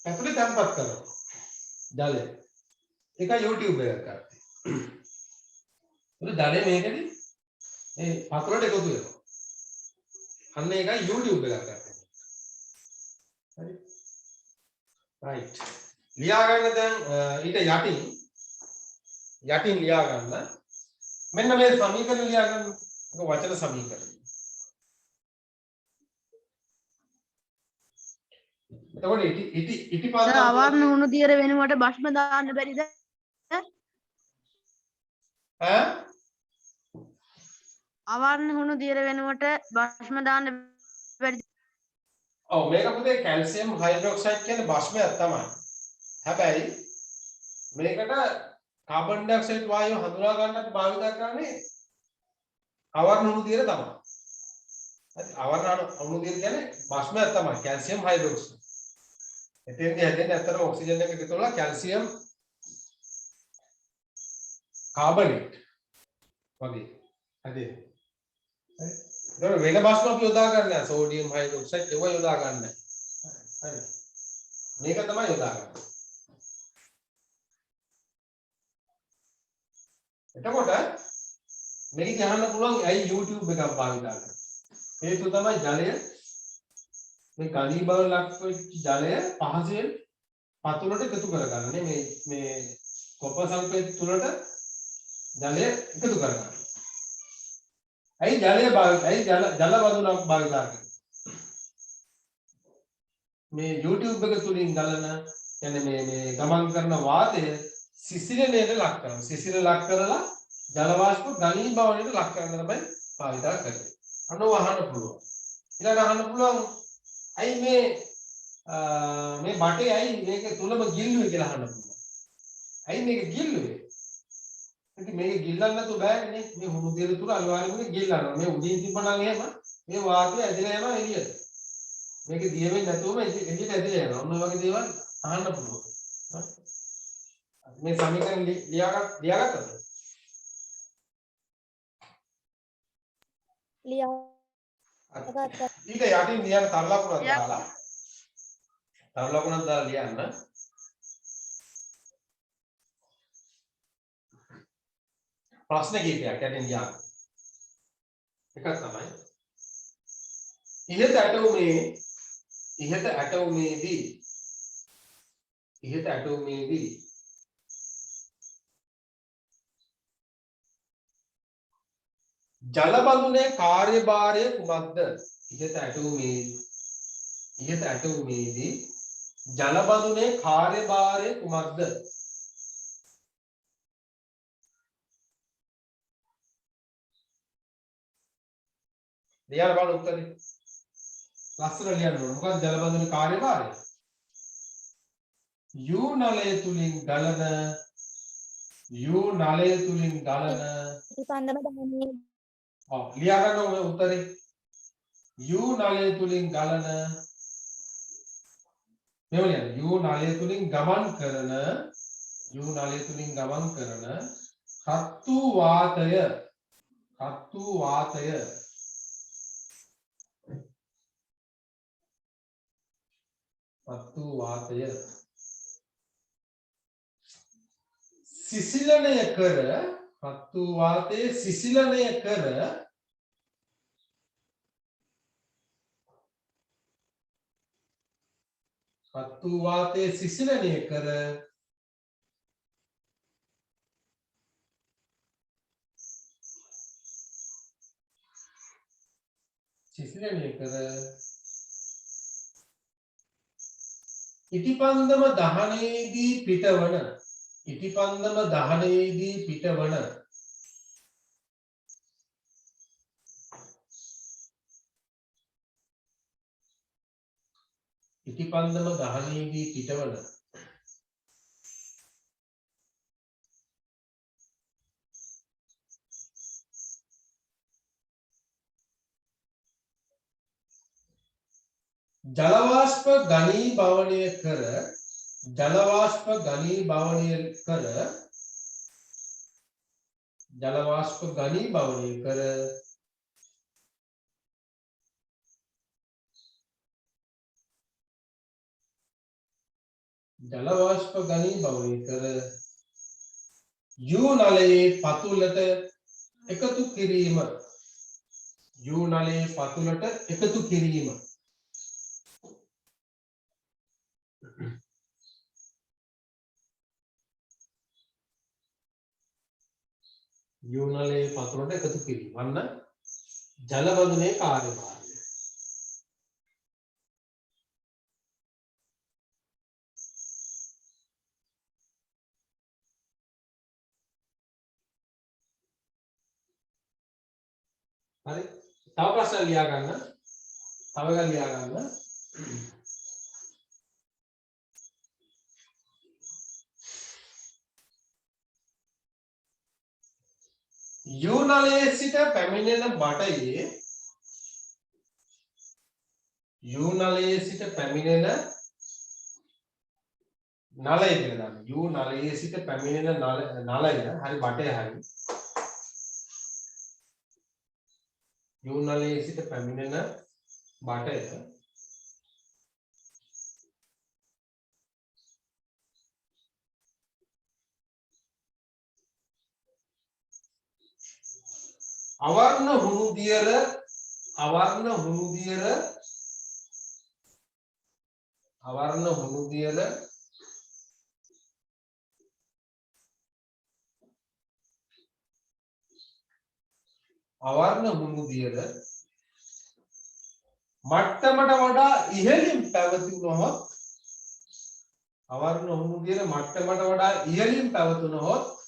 [SPEAKER 1] ඇතුළේ තැම්පත් කරනවා. ජලය. ඒක YouTube එකක් කරන්නේ. ඒක ජලය මේකදී මේ පතුලට එකතු වෙනවා. අන්න ඒකයි YouTube එකක් කරන්නේ. හරි. right. ලියා ගන්න දැන් ඊට යටින් ලියා ගන්න. මෙන්න මේ සමීකරණ ලියා ගන්න. ඒක වචන සමීකරණ. එතකොට ඉටි පද
[SPEAKER 2] අවර්ණ වුණු දියර වෙනුවට භස්ම දාන්න බැරිද?
[SPEAKER 1] ඈ
[SPEAKER 2] අවර්ණ වුණු දියර වෙනුවට භස්ම දාන්න බැරිද?
[SPEAKER 1] ඔව් මේක පුතේ කැල්සියම් හයිඩ්‍රොක්සයිඩ් කියන භස්මයක් තමයි. හැබැයි මේකට කාබන් ඩයොක්සයිඩ් වායුව හඳුනා ගන්නට භාවිත කරන්නේ අවර්ණ වුණු දියර තමයි. හරි අවර්ණ වුණු දියර කියන්නේ භස්මයක් තමයි කැල්සියම් හයිඩ්‍රොක්සයිඩ්. එතෙන්දී හැදෙන්නේ ඇත්තටම ඔක්සිජන් එක එකතු වෙලා කැල්සියම් කාබනේට් වගේ හැදෙන්නේ. හරි. ඒක වෙන භස්ම අපි යොදා ගන්න නැහැ. සෝඩියම් හයිඩ්‍රොක්සයිඩ් ඒව යොදා ගන්න නැහැ. හරි. මේක තමයි යොදා ගන්න. එතකොට මේක ගහන්න පුළුවන් ඇයි YouTube එකක් භාවිත කරන්නේ? හේතුව තමයි ජලය මේ ඝනීභව ලක් වෙච්ච ජලය පහසෙන් පතුලට එකතු කරගන්න. මේ කොපර් සල්ෆේට් තුලට ජලය එකතු කරගන්න. ඇයි ජල වදුනක් භාවිත කරන්නේ? මේ YouTube එක තුලින් ගලන කියන්නේ මේ ගමන් කරන වාතය සිසිලණයට ලක් කරනවා. සිසිල ලක් කරලා ජල වාෂ්ප ඝනීභවණයට ලක් කරන තමයි භාවිත කරන්නේ. අනෝ අහන්න පුළුවන්. ඊළඟ අහන්න පුළුවන් ඇයි මේ බටේ ඇයි මේක තුලම ගිල්ලුවේ කියලා අහන්න පුළුවන්. ඇයි මේක ගිල්ලුවේ? ඉතින් මේක ගිල්ලන්න නැතුව බෑනේ. මේ හුණු දියර තුල අනිවාර්යයෙන්ම ගිල්ලනවා. මේ උඩින් තිබ්බනම් එහෙම මේ වාතය ඇදලා යනවා එළියට. මේක දිය වෙන්නේ නැතුවම එළියට ඇදලා යනවා. ඔන්න ඔය වගේ දේවල් අහන්න පුළුවන්. මේ සමීකරණ ලියාගත්තද?
[SPEAKER 2] ලියා
[SPEAKER 1] ඊට යටින් ලියන්න තර ලකුණක් දාලා ලියන්න. ප්‍රශ්න කීපයක් යටින් ලියන්න. එකක් තමයි ඉහත ඇටෝමේදී ජල බඳුනේ කාර්යභාරය කුමක්ද? ඉහත ඇටෝමේදී ජල බඳුනේ කාර්යභාරය කුමක්ද? ලියන්න බලන්න උත්තරේ. ලස්සන ලියන්න ඕන. මොකක්ද ජල බඳුනේ කාර්යභාරය? U නලය තුලින් ගලන
[SPEAKER 2] ප්‍රතිපන්දම දහන්නේ
[SPEAKER 1] ලියා ගන්න ඕනේ උත්තරේ. U නලය තුලින් ගලන මෙව ලියන්න. U නලය තුලින් ගමන් කරන රත්තු වාතය සිසිලණය කර රත්තු වාතයේ සිසිලණය කර ඉටිපන්දම දහනයේදී පිටවන ඉටිපන්දම දහනයේදී පිටවන ජල වාෂ්ප ඝනීභවණය කර जलवाष्प घनीभवनය कर जलवाष्प घनीभवनය कर जलवाष्प घनीभवनය कर යු නලයේ පතුලට එකතු කිරීම යු නලයේ පතුලට එකතු කිරීම යු නලයේ පතුලට එකතු කිරීම අන්න ජල බඳුනේ කාර්යභාරය හරි තව ප්‍රශ්න ලියා ගන්න තව එකක් ලියා ගන්න යු නලයේ සිට පැමිණෙන බටයේ යු නලයේ සිට පැමිණෙන නලය කියලා දාන්න යු නලයේ සිට පැමිණෙන නලය හරි බටය හරි යු නලයේ සිට පැමිණෙන බටය අවර්ණ හුණු දියර අවර්ණ හුණු දියර අවර්ණ හුණු දියර අවර්ණ හුණු දියර මට්ටමට වඩා ඉහළින් පැවතුනහොත් අවර්ණ හුණු දියර මට්ටමට වඩා ඉහළින් පැවතුනහොත්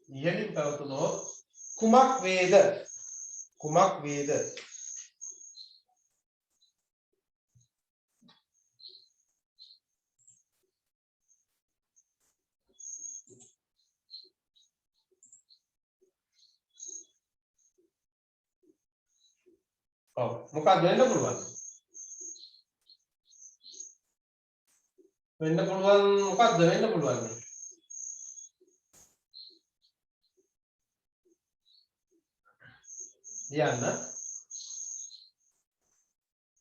[SPEAKER 1] ඉහළින් පැවතුනොත් කුමක් වේද කුමක් වේද ඔව් මොකක්ද වෙන්න පුළුවන් මොකක්ද වෙන්න පුළුවන් ලියන්න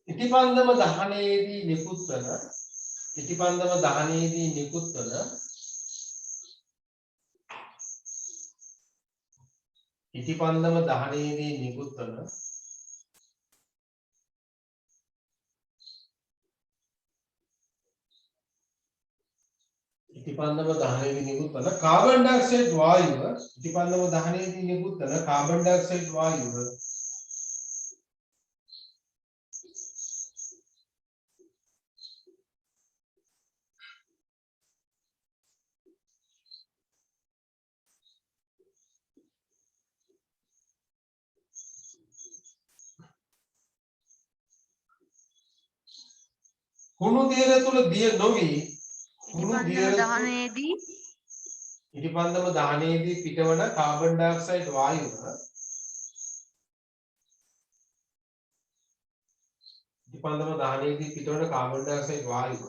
[SPEAKER 1] ඉටිපන්දම දහනයේදී නිකුත් වන ඉටිපන්දම දහනයේදී නිකුත් වන ඉටිපන්දම දහනයේදී නිකුත් වන ඉටිපන්දම දහනයේදී නිකුත් වන කාබන් ඩයොක්සයිඩ් වායුව ඉටිපන්දම දහනයේදී නිකුත් වන කාබන් ඩයොක්සයිඩ් වායුව හුණු දියර තුල දිය නොවි හුණු දියර
[SPEAKER 2] දහනයේදී
[SPEAKER 1] ඉටිපන්දම දහනයේදී පිටවන කාබන් ඩයොක්සයිඩ් වායුව ඉටිපන්දම දහනයේදී පිටවන කාබන් ඩයොක්සයිඩ් වායුව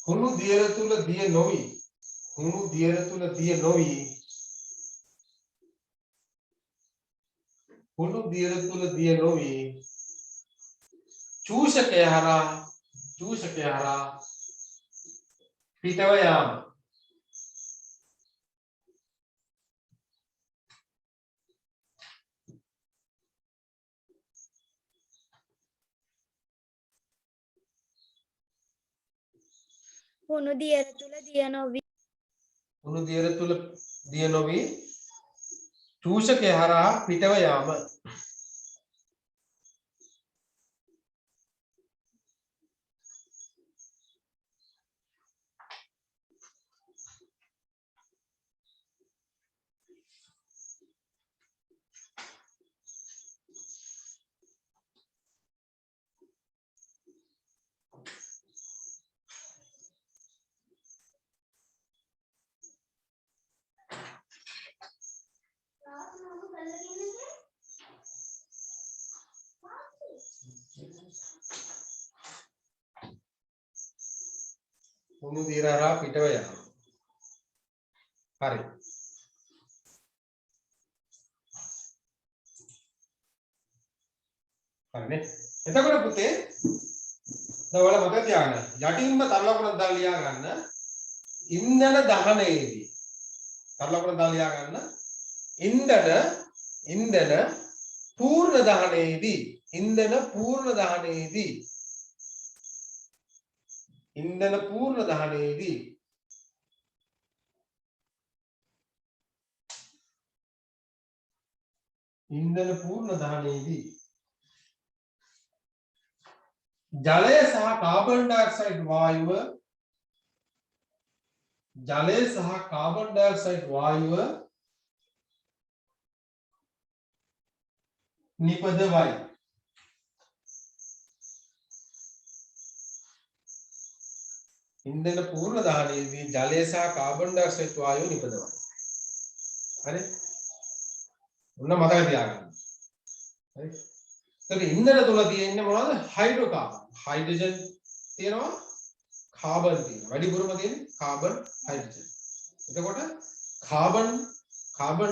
[SPEAKER 1] හුණු දියර තුල දිය නොවි හුණු දියර තුල දිය නොවි හුණු දියර තුල දිය නොවි චූෂකය හරහා පිටව යාම
[SPEAKER 2] හුණු දියර තුල දිය නොවි
[SPEAKER 1] හුණු දියර තුල දිය නොවි චූෂකය හරහා පිටව යාම උණු දියර හරහා පිටව යනවා. හරි. හරිනේ. එතකොට පුතේ දැන් ඔයාලා මතක තියාගන්න. යටින්ම තර ලකුණක් දාලා ලියා ගන්න. ඉන්ධන දහනයේදී තර ලකුණක් දාලා ලියා ගන්න. ඉන්ධන පූර්ණ දහනයේදී ඉන්ධන පූර්ණ දහනයේදී ඉන්ධන පූර්ණ දහනයේදී ඉන්ධන පූර්ණ දහනයේදී ජලය සහ කාබන් ඩයොක්සයිඩ් වායුව නිපදවයි. ඉන්ධන පූර්ණ දහනයේදී ජලය සහ කාබන් ඩයොක්සයිඩ් වායුව නිපදවයි. හරි? ඔන්න මතක තියාගන්න. හරි? ඒතර ඉන්ධන තුල තියෙන්නේ මොනවද? හයිඩ්‍රෝකාබන්. හයිඩ්‍රජන් තියෙනවා, කාබන් තියෙනවා. වැඩිපුරම තියෙන්නේ කාබන්, හයිඩ්‍රජන්. එතකොට කාබන්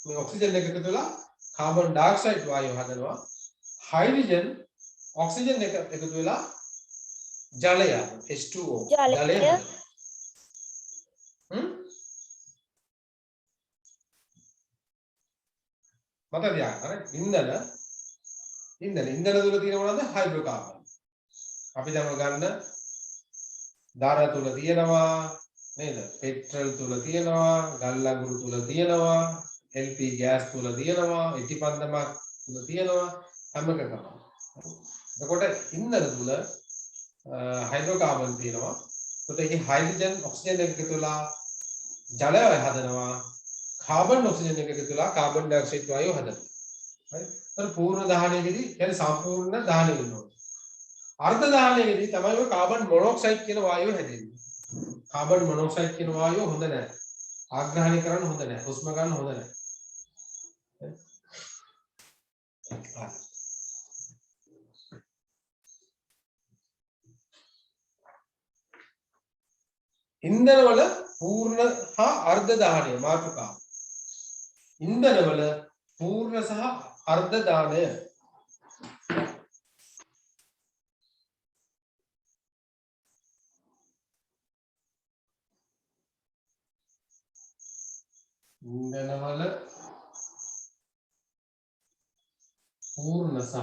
[SPEAKER 1] මේ ඔක්සිජන් එක එකතු වෙලා කාබන් ඩයොක්සයිඩ් වායුව හදනවා. හයිඩ්‍රජන් ඔක්සිජන් එක එකතු වෙලා ජලය H2O ජලය හදනවා. මතක තියාගන්න. ඉන්ධන තුල තියෙන මොනවද? හයිඩ්‍රෝකාබන්. අපි දැන් ගන්න දාර තුල තියෙනවා නේද? පෙට්‍රල් තුල තියෙනවා, ගල් අඟුරු තුල තියෙනවා, LP ගෑස් තුල තියෙනවා, ඉටිපන්දමක් තුල තියෙනවා, හැම එකකම. එතකොට ඉන්ධන තුල හයිඩ්‍රෝකාබන් තියෙනවා. එතකොට මේ හයිඩ්‍රජන් ඔක්සිජන් එක එකතු වෙලා ජලය හදනවා. කාබන් ඔක්සිජන් එක එකතු වෙලා කාබන් ඩයොක්සයිඩ් වායුව හදනවා. හරි? ඒතර පූර්ණ දහනයේදී يعني සම්පූර්ණ දහනය වෙනවා. අර්ධ දහනයේදී තමයි ඔය කාබන් මොනොක්සයිඩ් කියන වායුව හැදෙන්නේ. කාබන් මොනොක්සයිඩ් කියන වායුව හොඳ නැහැ. ආග්‍රහණය කරන්න හොඳ නැහැ. හුස්ම ගන්න හොඳ නැහැ. ඉන්ධනවල පූර්ණ හා අර්ධ දහනය මාතෘකාව. ඉන්ධනවල පූර්ණ සහ අර්ධ දානය. ඉන්ධනවල පූර්ණ සහ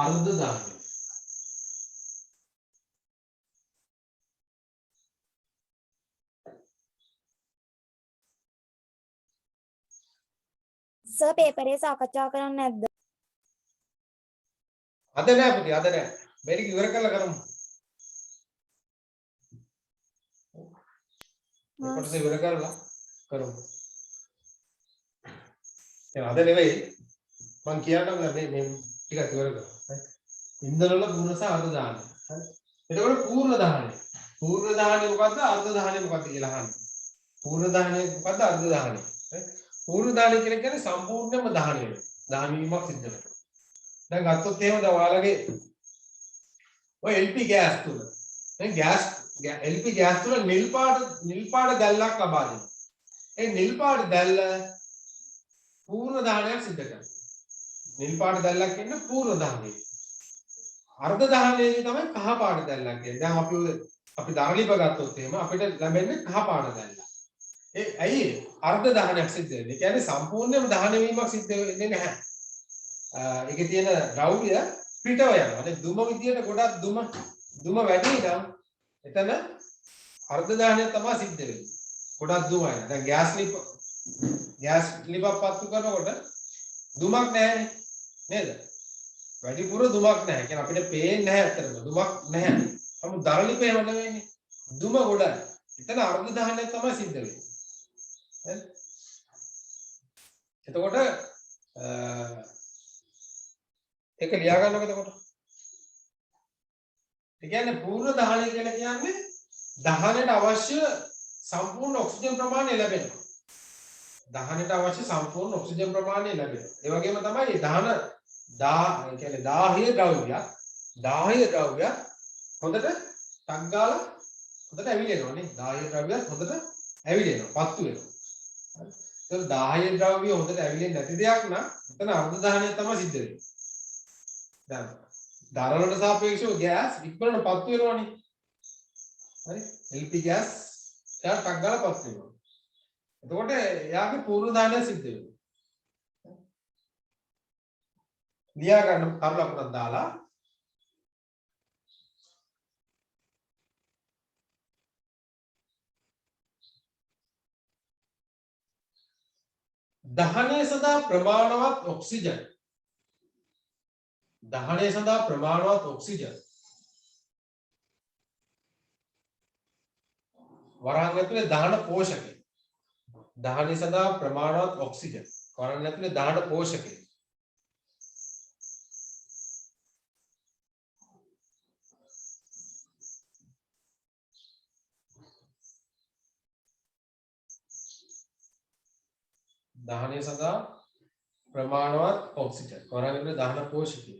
[SPEAKER 1] අර්ධ දානය.
[SPEAKER 4] සර් පේපරේ සාකච්ඡා කරන්න නැද්ද?
[SPEAKER 1] අද නෑ පුතේ, අද නෑ. මේක ඉවර කරලා කරමු. කොටස ඉවර කරලා කරමු. එහෙනම් අද නෙවෙයි මම කියන්නම් මේ ටිකක් ඉවර කරමු. හරි. ඉන්ධන වල පූර්ණ සහ අර්ධ දාහනය. හරි. එතකොට පූර්ණ දහනය. පූර්ණ දහනය මොකද්ද? අර්ධ දහනය මොකද්ද කියලා අහන්න. පූර්ණ දහනය මොකද්ද? අර්ධ දහනය. හරි. පූර්ණ දහනය කියන්නේ සම්පූර්ණයෙන්ම දහනය වෙනවා. දහන වීමක් සිද්ධ වෙනවා. දැන් ගත්තොත් එහෙම දැන් ඔයාලගේ ඔය LP ගෑස් තුල දැන් LP ගෑස් තුල නිල් පාට දැල්ලක් ලබා දෙනවා. ඒ නිල් පාට දැල්ල පූර්ණ දහනයක් සිද්ධ කරනවා. නිල් පාට දැල්ලක් කියන්නේ පූර්ණ දහනය. අර්ධ දහනයේදී තමයි කහ පාට දැල්ලක් කියන්නේ. දැන් අපි දරලිප ගත්තොත් එහෙම අපිට ලැබෙන්නේ කහ පාට දැල්ල. ඒ ඇයි අර්ධ දහනයක් සිද්ධ වෙන්නේ? ඒ කියන්නේ සම්පූර්ණයෙන්ම දහන වීමක් සිද්ධ වෙන්නේ නැහැ. ඒකේ තියෙන ද්‍රව්‍ය පිටව යනවා. දැන් දුම විදියට ගොඩක් දුම වැඩි නම් එතන අර්ධ දහනය තමයි සිද්ධ වෙන්නේ. ගොඩක් දුම යනවා. දැන් ගෑස් ලිපක් පත්තු කරනකොට දුමක් නැහැ නේද? වැඩිපුර දුමක් නැහැ. කියන්නේ අපිට පේන්නේ නැහැ අතරම. දුමක් නැහැ. නමුත් දරලිපේ එහෙම නෙවෙයිනේ. දුම ගොඩයි. එතන අර්ධ දහනය තමයි සිද්ධ වෙන්නේ. එතකොට ඒක ලියා ගන්නකො එතකොට. ඒ කියන්නේ පූර්ණ දහනය කියලා කියන්නේ දහනයට අවශ්‍ය සම්පූර්ණ ඔක්සිජන් ප්‍රමාණය ලැබෙනවා. දහනයට අවශ්‍ය සම්පූර්ණ ඔක්සිජන් ප්‍රමාණය ලැබෙනවා. ඒ වගේම තමයි කියන්නේ දාහීය ද්‍රව්‍යයක් හොඳට ටක් ගාලා හොඳට ඇවිලෙනවා නේ. 10 ද්‍රව්‍යයත් හොඳට ඇවිලෙනවා. පත්තු වෙනවා. හරි. ඒතර 10 ද්‍රව්‍ය හොඳට ඇවිලෙන්නේ නැති දෙයක් නම් එතන අර්ධ දහනය තමයි සිද්ධ වෙන්නේ. දැන් දරවලට සාපේක්ෂව ගෑස් ඉක්මනට පත්තු වෙනවනේ. හරි. LP ගෑස් එයා ටක් ගාලා පත්තු වෙනවා. එතකොට එයාගේ පූර්ව දානය සිද්ධ වෙනවා. ලියා ගන්න කරු ලකුණක් දාලා දහනය සඳහා ප්‍රමාණවත් ඔක්සිජන් වරහන් ඇතුලේ දහන පෝෂකය දහනය සඳහා ප්‍රමාණවත් ඔක්සිජන් වරහන් ඇතුලේ දහන පෝෂකය දහනය සඳහා ප්‍රමාණවත් ඔක්සිජන් වරහන් ඇතුලේ දහන පෝෂකය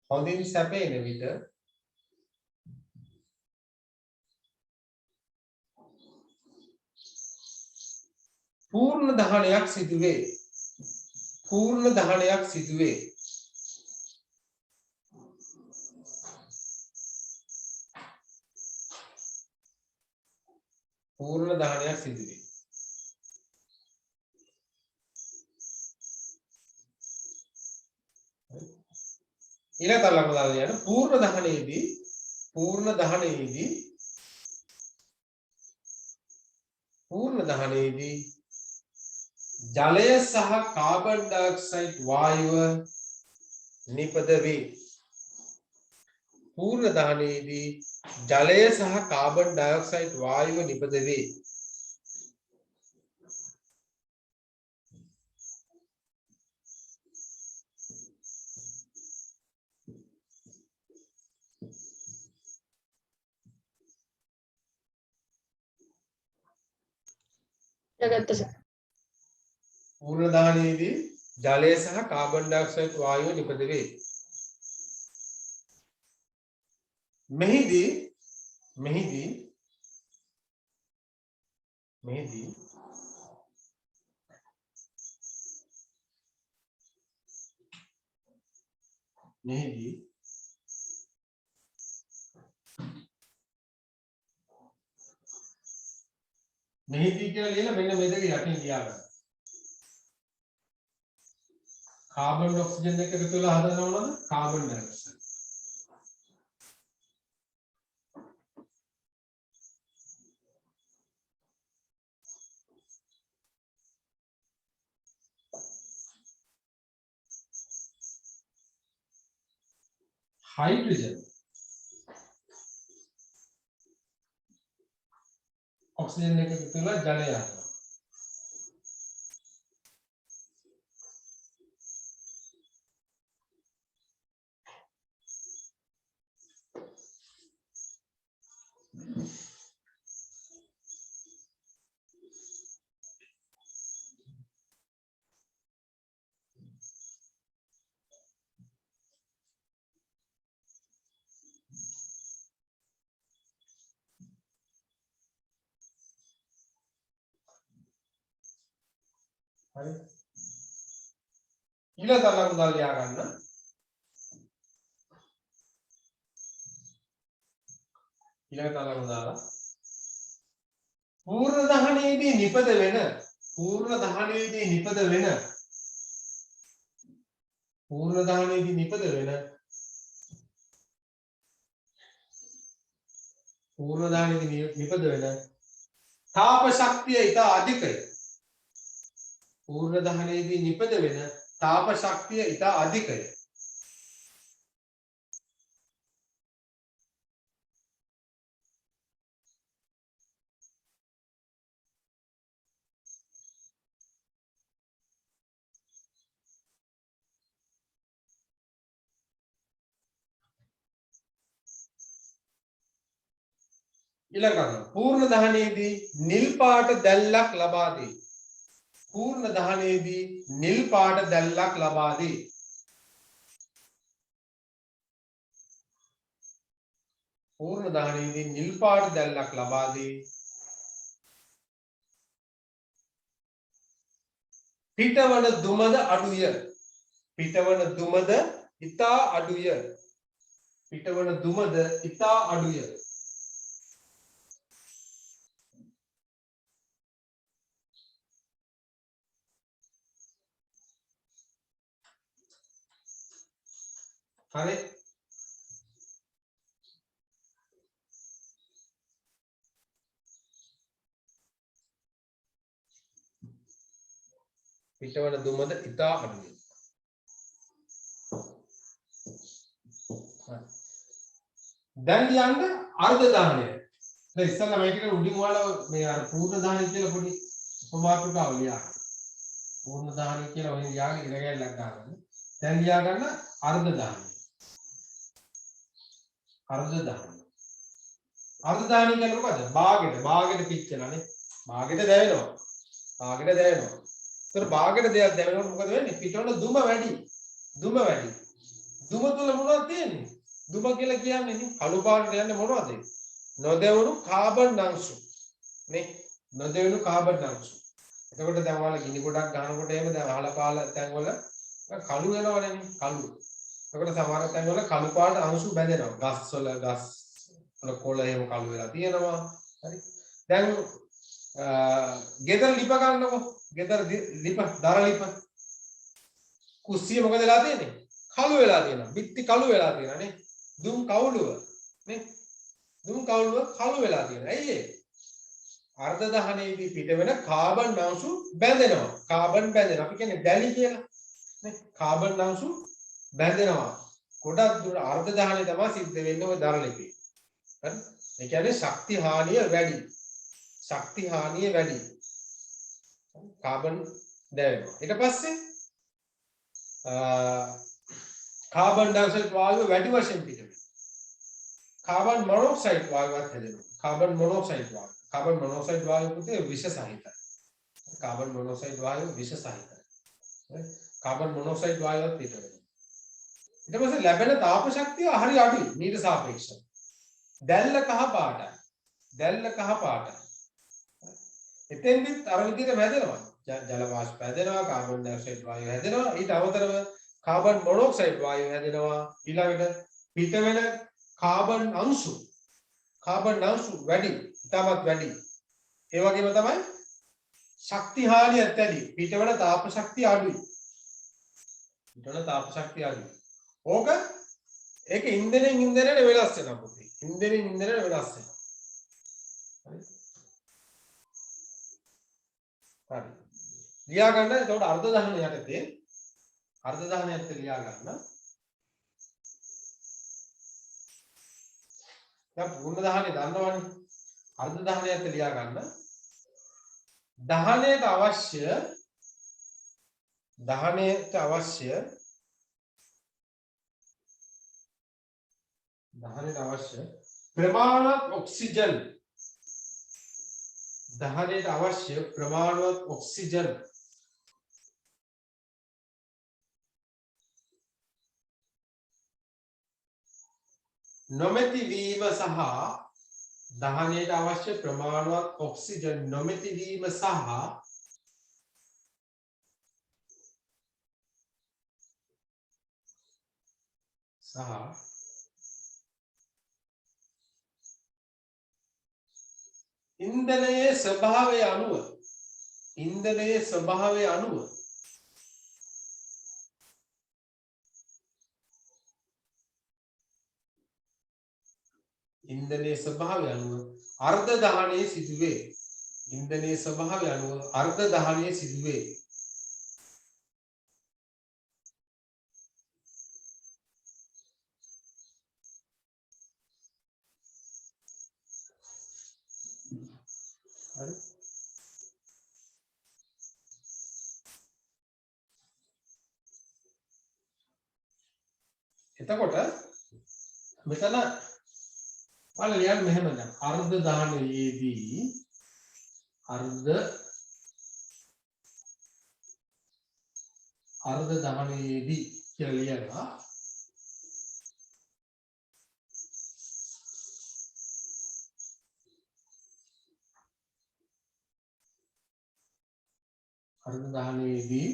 [SPEAKER 1] හොඳින් සැපේන විට පූර්ණ දහනයක් සිදුවේ. පූර්ණ දහනයක් සිදුවේ. ඊළඟ තරලම දාලා යන පූර්ණ දහනයේදී ජලය සහ කාබන් ඩයොක්සයිඩ් වායුව නිපද වේ. පූර්ණ දහනයේදී ජලය සහ කාබන් ඩයොක්සයිඩ් වායුව නිපද වේ. පූර්ණ දහනයේදී ජලය සහ කාබන් ඩයොක්සයිඩ් වායුව නිපද වේ. මෙහිදී කියලා ලියලා මෙන්න මේ දෙක යටින් ලියාගන්න. කාබන් ඔක්සිජන් දෙක එකතු වෙලා හදනව නේද? Carbon dioxide. හයිඩ්‍රජන් ඔක්සිජන් එක එකතු වෙලා ජලය හදනවා. හරි ඊළඟ තරලම දාලා ලියා ගන්න. ඊළඟ තරලම දාලා පූර්ණ දහනයේදී නිපද වෙන තාප ශක්තිය ඉතා අධිකය. පූර්ණ දහනයේදී නිපද වෙන තාප ශක්තිය ඉතා අධිකය. ඊළඟට පූර්ණ දහනයේදී නිල් පාට දැල්ලක් ලබා දී. පූර්ණ දහනයේදී නිල් පාට දැල්ලක් ලබා දී පිටවන දුමද අඩුය. පිටවන දුමද ඉතා අඩුය. පිටවන දුමද ඉතා අඩුය. හරි. පිටවන දුමද ඉතා අඩුයි. දැන් ලියන්න අර්ධ දහනය. දැන් ඉස්සෙල්ලා මේකට උඩින් වල මේ අර පූර්ණ දහනය කියලා පොඩි උපමාත්මකව ලියන්න. පූර්ණ දහනය කියලා ඔය ලියාගෙන ඉරගැල්ලක් ගන්න. දැන් ලියා ගන්න අර්ධ දහනය. අර්ධ දහනය. අර්ධ දහනය කියන්නේ මොකද? භාගෙට පිච්චෙනනේ. භාගෙට දැවෙනවා. භාගෙට දැවෙනවා. ඒතර භාගෙට දෙයක් දැවෙනකොට මොකද වෙන්නේ? පිටවන දුම වැඩි. දුම වැඩි. දුම තුල මොනවද තියෙන්නේ? දුම කියලා කියන්නේ කළු පාටට යන්නේ මොනවද? නොදැවුණු කාබන් අංශු. නේ? නොදැවුණු කාබන් අංශු. එතකොට දැන් ඔයාලා ගිනි ගොඩක් ගන්නකොට එහෙම දැන් අහලා පාලා තැන්වල කළු වෙනවනේ කළු. එතකොට සමහර තැන්වල කළු පාට අංශු බැඳෙනවා. ගස් වල කොළ එහෙම කළු වෙලා තියෙනවා. හරි. දැන් ගෙදර ලිප ගන්නකො. ගෙදර ලිප දර ලිප. කුස්සිය මොකද වෙලා තියෙන්නේ? කළු වෙලා තියෙනවා. බිත්ති කළු වෙලා තියෙනවා නේ. දුම් කවුළුව නේ. දුම් කවුළුව කළු වෙලා තියෙනවා. ඇයි ඒ? අර්ධ දහනයේදී පිට වෙන කාබන් අංශු බැඳෙනවා. කාබන් බැඳෙනවා. අපි කියන්නේ දැලි කියලා. නේ? කාබන් අංශු බැඳෙනවා. ගොඩක් දුර අර්ධ දහනය තමයි සිද්ධ වෙන්නේ ඔය දර ලිපේ. හරි? ඒ කියන්නේ ශක්ති හානිය වැඩි. ශක්ති හානිය වැඩි. කාබන් දැවෙනවා. ඊට පස්සේ කාබන් ඩයොක්සයිඩ් වායුව වැඩි වශයෙන් පිට වෙනවා. කාබන් මොනොක්සයිඩ් වායුවත් හැදෙනවා. කාබන් මොනොක්සයිඩ් වායුව. කාබන් මොනොක්සයිඩ් වායුව පුතේ විෂ සහිතයි. කාබන් මොනොක්සයිඩ් වායුව විෂ සහිතයි. කාබන් මොනොක්සයිඩ් වායුවත් පිට වෙනවා. ඊට පස්සේ ලැබෙන තාප ශක්තිය හරි අඩුයි මීට සාපේක්ෂව. දැල්ල කහ පාටයි. දැල්ල කහ පාටයි. එතෙන්දිත් අර විදිහට හැදෙනවා. ජල වාෂ්ප හැදෙනවා, කාබන් ඩයොක්සයිඩ් වායුව හැදෙනවා. ඊට අමතරව කාබන් මොනොක්සයිඩ් වායුව හැදෙනවා. ඊළඟට පිට වෙන කාබන් අංශු වැඩි, ඉතාමත් වැඩි. ඒ වගේම තමයි ශක්ති හානියත් වැඩි. පිටවන තාප ශක්තිය අඩුයි. පිටවන තාප ශක්තිය අඩුයි. ඕක ඒක ඉන්ධනෙන් ඉන්ධනයට වෙනස් වෙනවා පුතේ. ඉන්ධනෙන් ඉන්ධනයට වෙනස් වෙනවා. හරි. ලියා ගන්න. එතකොට අර්ධ දහනය යටතේ අර්ධ දහනයත් ලියා ගන්න. දැන් පූර්ණ දහනය දන්නවනේ. අර්ධ දහනයත් ලියා ගන්න. දහනයට අවශ්‍ය ප්‍රමාණවත් ඔක්සිජන් නොමැති වීම සහ දහනයට අවශ්‍ය ප්‍රමාණවත් ඔක්සිජන් නොමැති වීම සහ ඉන්ධනයේ ස්වභාවය අනුව ඉන්ධනයේ ස්වභාවය අනුව අර්ධ දහනයේ සිදුවේ. ඉන්ධනයේ ස්වභාවය අනුව අර්ධ දහනයේ සිදුවේ. හරි. එතකොට මෙතන ඔයාලා ලියන්න මෙහෙම දැන් අර්ධ දහනයේදී කියලා ලියනවා. අර්ධ දහනයේදී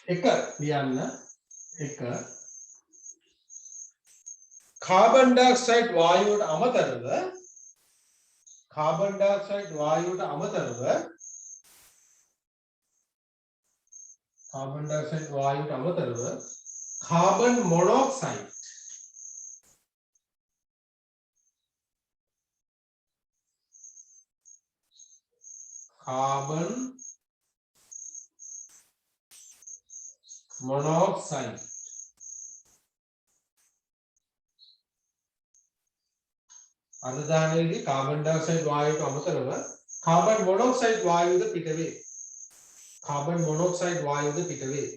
[SPEAKER 1] එක ලියන්න එක කාබන් ඩයොක්සයිඩ් වායුවට අමතරව කාබන් ඩයොක්සයිඩ් වායුවට අමතරව කාබන් මොනොක්සයිඩ් අනුදානයේදී කාබන් ඩයොක්සයිඩ් වායුවට අමතරව කාබන් මොනොක්සයිඩ් වායුවද පිටවේ. කාබන් මොනොක්සයිඩ් වායුවද පිටවේ.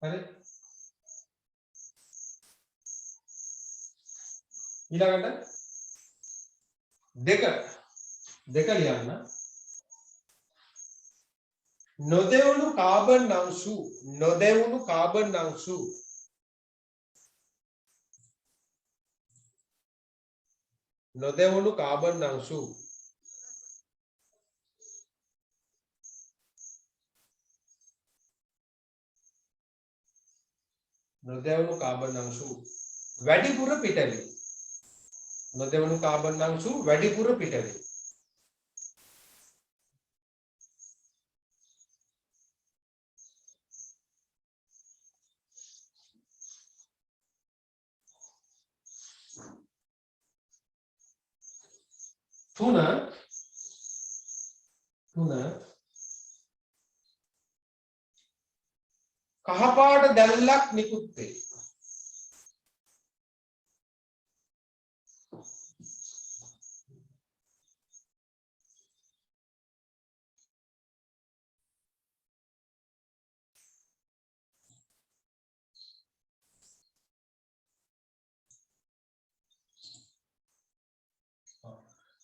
[SPEAKER 1] හරි ඊළඟට දෙක ලියන්න නොදෙවුණු කාබන් අංශු නොදෙවුණු කාබන් අංශු නොදෙවුණු කාබන් අංශු නොදෙවුණු කාබන් අංශු වැඩිපුර පිටවේ. නොදෙවුණු කාබන් අංශු වැඩිපුර පිටවේ. තුන කහපාට දැල්ලක් නිකුත් වේ.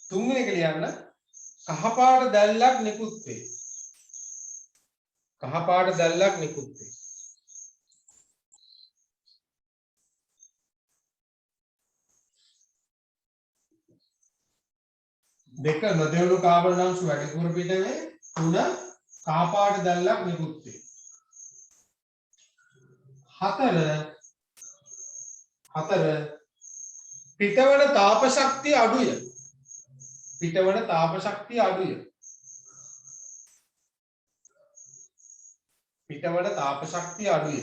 [SPEAKER 1] තුන්වෙනි එක ලියන්න කහපාට දැල්ලක් නිකුත් වේ. කහපාට දැල්ලක් නිකුත් වේ. දෙක නොදෙවුණු කාබන් අංශු වැඩිපුර පිටවේ. තුන කහපාට දැල්ලක් නිකුත් වේ. හතර පිටවන තාප ශක්තිය අඩුය. පිටවන තාප ශක්තිය අඩුය. පිටවන තාප ශක්තිය අඩුය.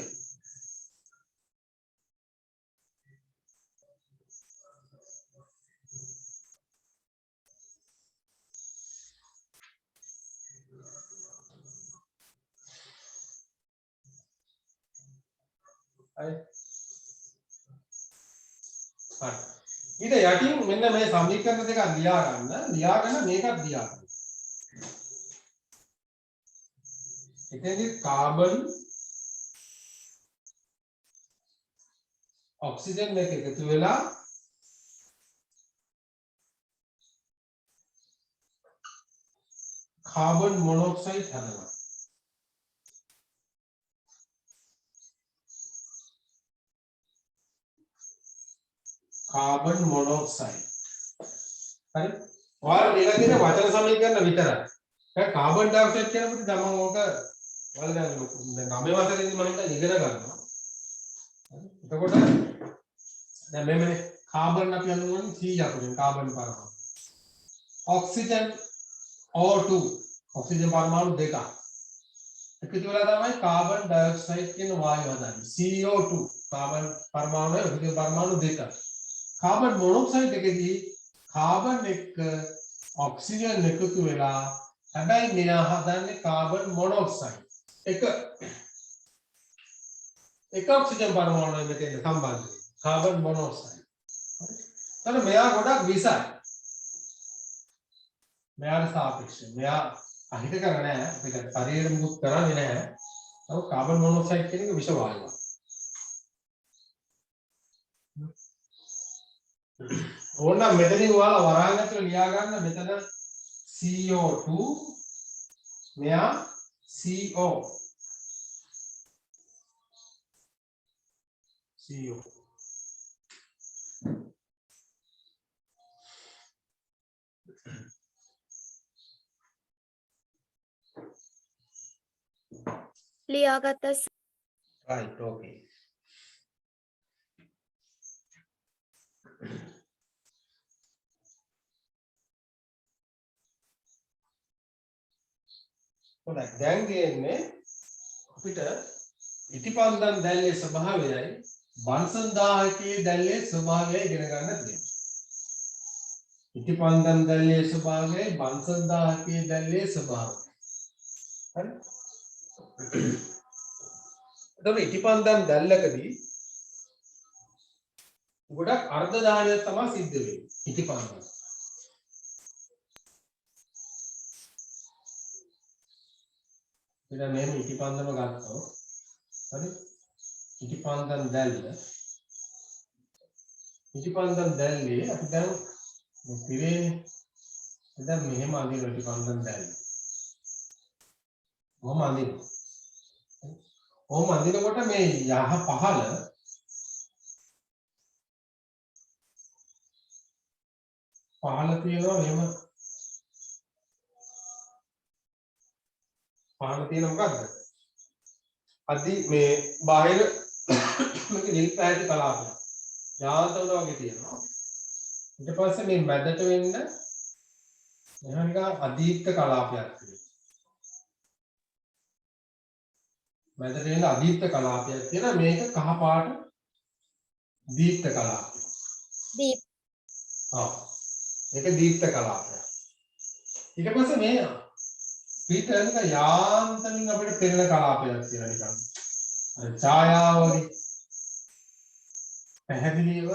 [SPEAKER 1] හරි. ඊට යටින් මෙන්න මේ සමීකරණ දෙක ලියාගන්න. ලියාගෙන මේකත් ලියාගන්න. එතෙන්දි කාබන් ඔක්සිජන් එක එකතු වෙලා කාබන් මොනොක්සයිඩ් හදනවා. Carbon monoxide. හරි. ඔයාලා ලියලා තියෙන වචන සමීකරණ විතරයි. දැන් කාබන් ඩයොක්සයිඩ් කියනකොට තමන් ඕක ඔයාලා දැන් 9 වසරේදී මම හිතා ඉගෙන ගන්නවා. එතකොට දැන් මෙන්න කාබන් අපි අනුගමන C අකුරෙන් කාබන් පරමාණු. ඔක්සිජන් O2 ඔක්සිජන් පරමාණු දෙකක්. එකතු වෙලා තමයි කාබන් ඩයොක්සයිඩ් කියන වායුව හදන්නේ. CO2 කාබන් පරමාණු ඔක්සිජන් පරමාණු දෙකක්. කාබන් මොනොක්සයිඩ් එකේදී කාබන් එක්ක ඔක්සිජන් එකතු වෙලා හැබැයි මෙයා හදන්නේ කාබන් මොනොක්සයිඩ්. එක ඔක්සිජන් පරමාණුවෙන් මෙතන සම්බන්ධ කාබන් මොනොක්සයිඩ්. හරි. මෙයා ගොඩක් විසයි. මෙයාට සාපේක්ෂව මෙයා අහිත කර නැහැ. අපිට ශරීරෙ මුත් කරන්නේ නැහැ. නමුත් කාබන් මොනොක්සයිඩ් කියන එක විෂ වායුවක්. ඕනනම් මෙතනින් ඔයාලා වරහන් ඇතුළේ ලියා ගන්න මෙතන CO2 මෙයා CO
[SPEAKER 4] ලියාගත්ත
[SPEAKER 1] right okay හොඳයි දැන් කියන්නේ අපිට ඉටිපන්දම් දැල්ලේ ස්වභාවයයි බන්සන් දාහකයේ දැල්ලේ ස්වභාවයයි ඉගෙන ගන්න තියෙනවා. ඉටිපන්දම් දැල්ලේ ස්වභාවයයි බන්සන් දාහකයේ දැල්ලේ ස්වභාවයයි. හරි? එතකොට ඉටිපන්දම් දැල්ලකදී ගොඩක් අර්ධ දාහනයක් තමයි සිද්ධ වෙන්නේ. ඉටිපන්දම්. ඉතින් මෙහෙම ඉටිපන්දම ගත්තොත් හරි? ඉටිපන්දම් දැල්ලේ අපි දැන් මේ පිරේනේ දැන් මෙහෙම අඳින ඉටිපන්දම් දැල්ල. කොහොම අඳිනවා? කොහොම අඳිනකොට මේ යහ පහළ තියෙනවා මෙහෙම පහළ තියෙන මොකද්ද? අදි මේ බාහිර මේක නිල් පැහැති කලාපයක්. යාන්ත්‍රණ වගේ තියෙනවා. ඊට පස්සේ මේ මැදට වෙන්න මෙහෙම නිකන් අදීප්ත කලාපයක් තියෙනවා. මැදට වෙන්න අදීප්ත කලාපයක් තියෙනවා. මේක කහ පාට දීප්ත කලාපයක්.
[SPEAKER 4] දීප්
[SPEAKER 1] ඒක දීප්ත කලාපයක්. ඊට පස්සේ මේ පිටරක යාන්ත්‍රණින් අපිට පෙනෙන කලාපයක් තියෙනවා නිකන්. අර ඡායාව වගේ පැහැදිලිව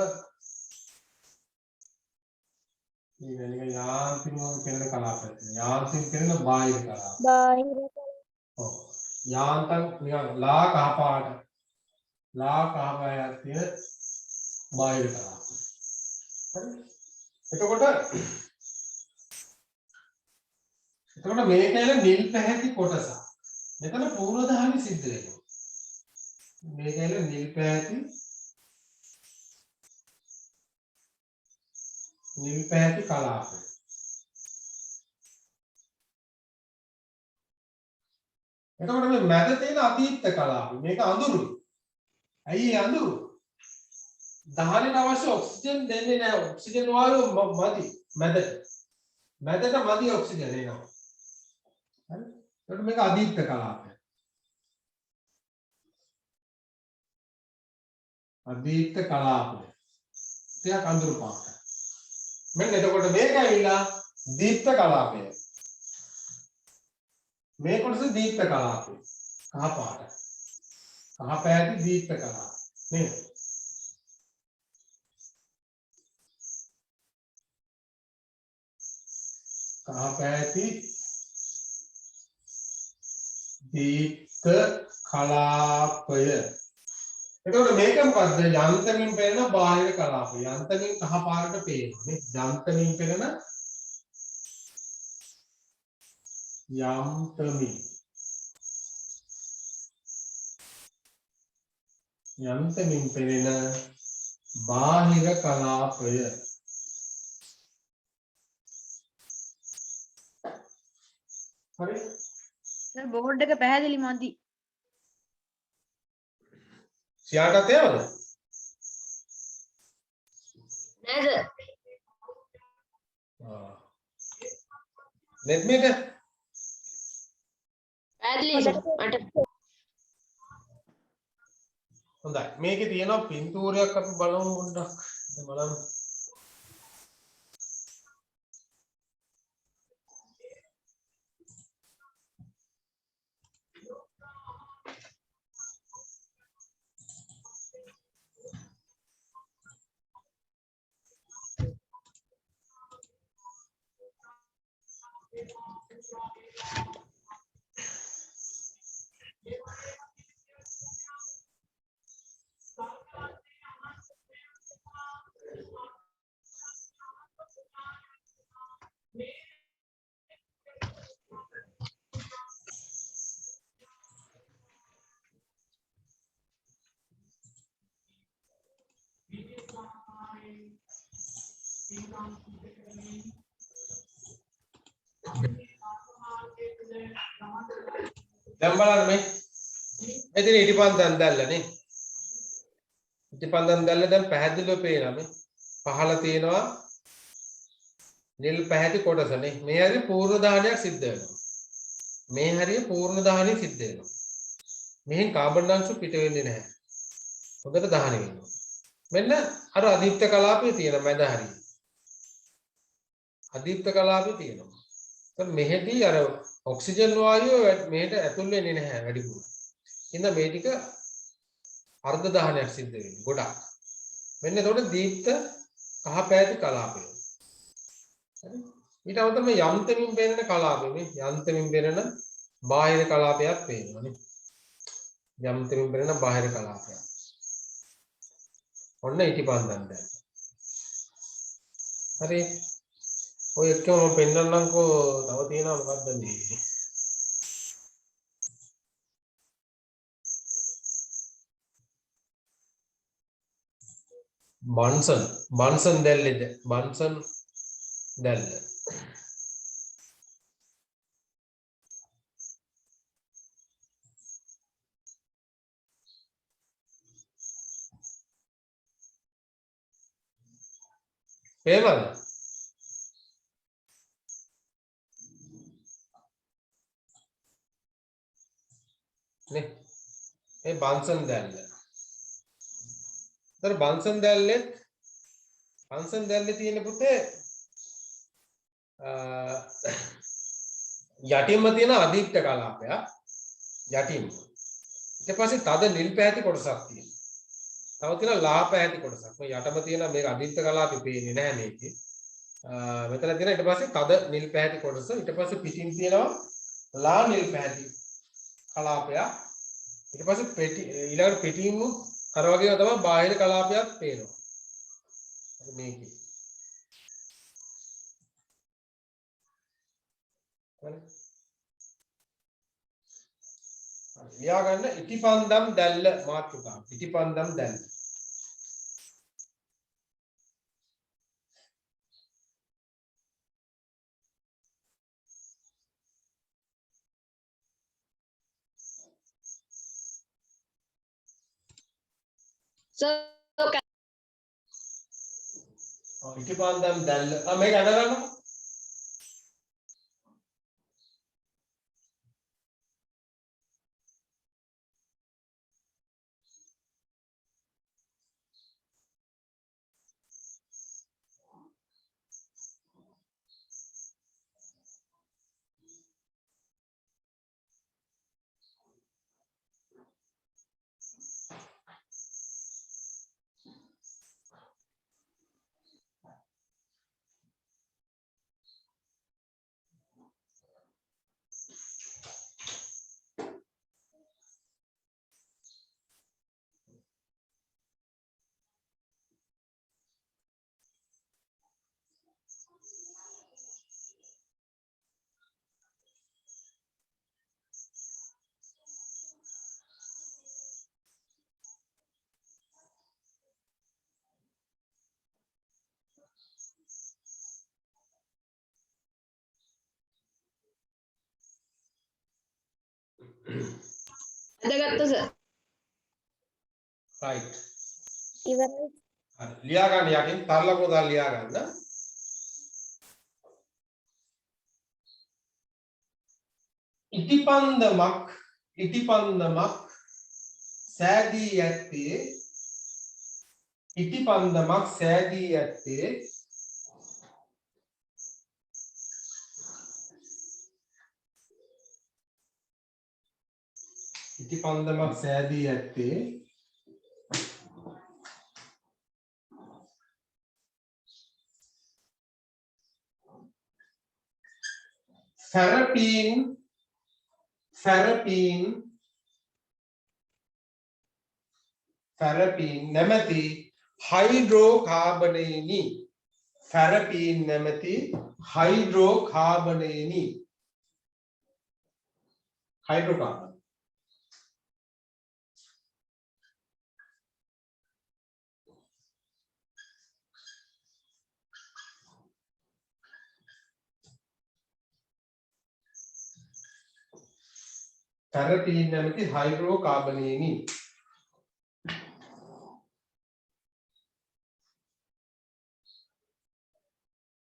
[SPEAKER 1] මේ නිකන් යාන්ත්‍රණින් පෙනෙන කලාපයක් තියෙනවා. යාන්ත්‍රණින් පෙනෙන බාහිර කලාප.
[SPEAKER 4] බාහිර
[SPEAKER 1] ඔව්. යාන්ත්‍රණ නිකන් ලා කහ පාට තියෙන බාහිර කලාප. හරි? එතකොට මේක ඇල නිල් පැහැති කොටස. මෙතන පූර්වධානි සිද්ධ වෙනවා. මේක ඇල නිල් පැහැති කලාපය. එතකොට මේ මැද තියෙන අතීත කලාපය. මේක අඳුරුයි. ඇයි අඳුරු? දහනට අවශ්‍ය ඔක්සිජන් දෙන්නේ නැහැ. ඔක්සිජන් වායුව මදි මැදට. මැදට මදි ඔක්සිජන් එනවා. හරි? එතකොට මේක අදීප්ත කලාපය. අදීප්ත කලාපය. ටිකක් අඳුරු පාටයි. මෙන්න එතකොට මේක ඇවිල්ලා දීප්ත කලාපය. මේ කොටස දීප්ත කලාපය. කහ පාටයි. කහ පැහැති දීප්ත කලාපය. නේද? කහ පැහැති දීප්ත කලාපය. එතකොට මේක මොකද්ද? යන්තමින් පෙනෙන බාහිර කලාපය. යන්තමින් කහ පාරට පේනවා නේ. යන්තමින් පෙනෙන යන්තමින් පෙනෙන බාහිර කලාපය. හරි?
[SPEAKER 2] සර් බෝඩ් එක පැහැදිලි මදි.
[SPEAKER 1] සියාටත් එනවද?
[SPEAKER 3] නෑ සර්.
[SPEAKER 1] නෙට් මීටර්
[SPEAKER 3] පැහැදිලි සර් මට.
[SPEAKER 1] හොඳයි. මේකේ තියෙනවා පින්තූරයක් අපි බලමු පොඩ්ඩක්. බලමු. දැන් බලන්න මේ එතන ඉටිපන්දම් දැල්ලනේ ඉටිපන්දම් දැල්ල දැන් පැහැදිලිව පේනවා මේ පහළ තියෙනවා නිල් පැහැති කොටසනේ මේ හරිය පූර්ණ දහනයක් සිද්ධ වෙනවා මේ හරිය පූර්ණ දහනය සිද්ධ වෙනවා මෙහෙන් කාබන් අංශු පිට වෙන්නේ නැහැ හොඳට දහනය වෙනවා මෙන්න අර අදීප්ත කලාපයේ තියෙන මැද හරිය අදීප්ත කලාපයේ තියෙනවා දැන් මෙහෙදී අර ඔක්සිජන් වායුව මෙහෙට ඇතුල් වෙන්නේ නැහැ වැඩිපුර ඉතින් මේ ටික අර්ධ දහනයක් සිද්ධ වෙන්නේ ගොඩක් මෙන්න එතකොට දීප්ත කහ පැහැති කලාපය හරි ඊට අමතරව මේ යන්තමින් පේන කලාපය මේ යන්තමින් පේන බාහිර කලාපයක් පේනවා නේ යන්තමින් පේන බාහිර කලාපයක් ඔන්න ඉටිපන්දම් දැන් හරි ඔය එක්කම මම පෙන්නන්නම්කෝ තව තියෙනවා මොකක්ද මේ බන්සන් දැල්ලේද බන්සන් දැල්ල පේනවද නේ මේ බන්සන් දැල්ල තර බන්සන් දැල්ලේ තියෙන පුතේ යටින්ම තියෙන අදීප්ත කලාපයක් යටින්ම ඊට පස්සේ තද නිල් පැහැති කොටසක් තියෙනවා තව තියෙන ලා පැහැති කොටසක් මේ යටම තියෙන මේක අදීප්ත කලාපේ පේන්නේ නැහැ මේකේ මෙතන තියෙන ඊට පස්සේ තද නිල් පැහැති කොටස ඊට පස්සේ පිටින් තියෙනවා ලා නිල් පැහැති කලාපයක් ඊට පස්සේ ඊළඟට පිටින්ම අර වගේම තමයි බාහිර කලාපයක් පේනවා. හරි මේකේ. හරි. ලියා ගන්න ඉටිපන්දම් දැල්ල මාතෘකාව. ඉටිපන්දම් දැල්ල. ඉටිපන්දම් දැල්ල. මේක අඳ ගන්නකො.
[SPEAKER 3] අදගත්ත සර්.
[SPEAKER 1] right.
[SPEAKER 4] ඉවරයි.
[SPEAKER 1] හරි. ලියා ගන්න යකින් තරල පොතක් ලියා ගන්න. ඉටිපන්දමක් සෑදී ඇත්තේ ඉටිපන්දමක් සෑදී ඇත්තේ ඉටිපන්දමක් සෑදී ඇත්තේ ෆැරපීන් නැමැති හයිඩ්‍රෝකාබනයෙනි ෆැරපීන් නැමැති හයිඩ්‍රෝකාබනයෙනි හයිඩ්‍රෝකාබන පැරපීන් නැමැති හයිඩ්‍රෝ කාබනයෙනි.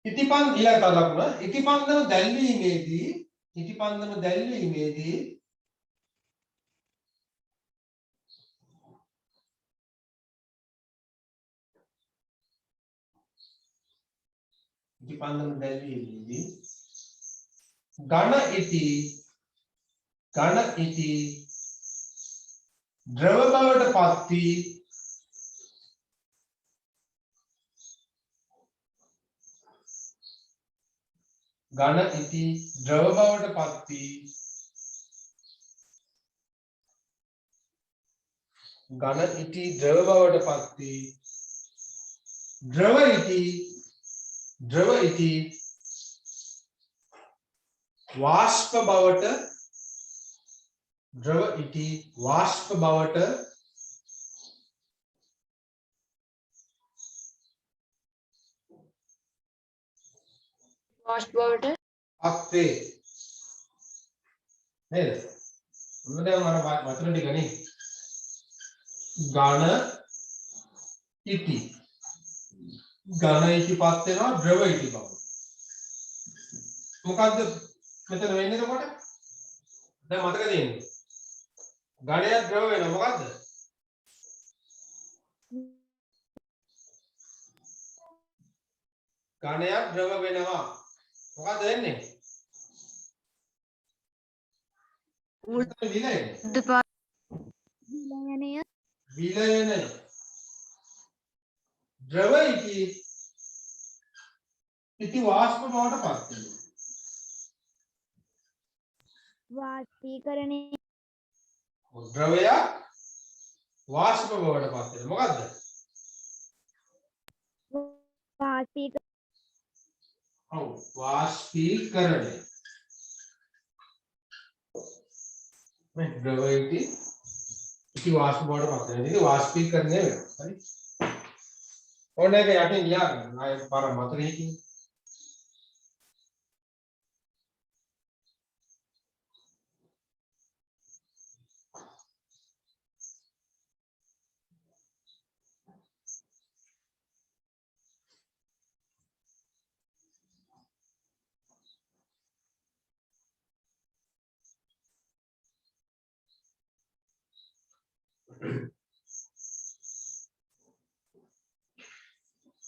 [SPEAKER 1] ඉටිපන් ඊළඟ තලකුණ ඉටිපන්දම දැල්වීමේදී ඝන ඉටි ද්‍රව බවට පත් වී ඝන ඉටි ද්‍රව බවට පත් වී ද්‍රව ඉටි වාෂ්ප බවට
[SPEAKER 3] වාෂ්ප බවට
[SPEAKER 1] අපේ නේද? මොනවද මම වචන ටික නේ. ඝන ඉටි පත් වෙනවා ද්‍රව ඉටි බව. මොකද්ද මෙතන වෙන්නේ එතකොට? දැන් මතක තියෙන්නේ. ඝනයක් ද්‍රව වෙනවා මොකද්ද? ඝනයක් ද්‍රව වෙනවා. මොකද්ද වෙන්නේ? විලයනය. ද්‍රව ඉටි වාෂ්ප බවට පත් වෙනවා.
[SPEAKER 4] වාෂ්පීකරණය
[SPEAKER 1] ද්‍රවය වාෂ්ප බවට පත් වෙනවා. මොකද්ද? වාෂ්පීකරණය. මේ ද්‍රව ඉටි වාෂ්ප බවට පත් වෙනවා. ඉතින් වාෂ්පීකරණය වෙනවා. හරි. ඕනේ එක යටින් ලියා ගන්න. ආයෙ පාර මතකෙ හිටින්නේ.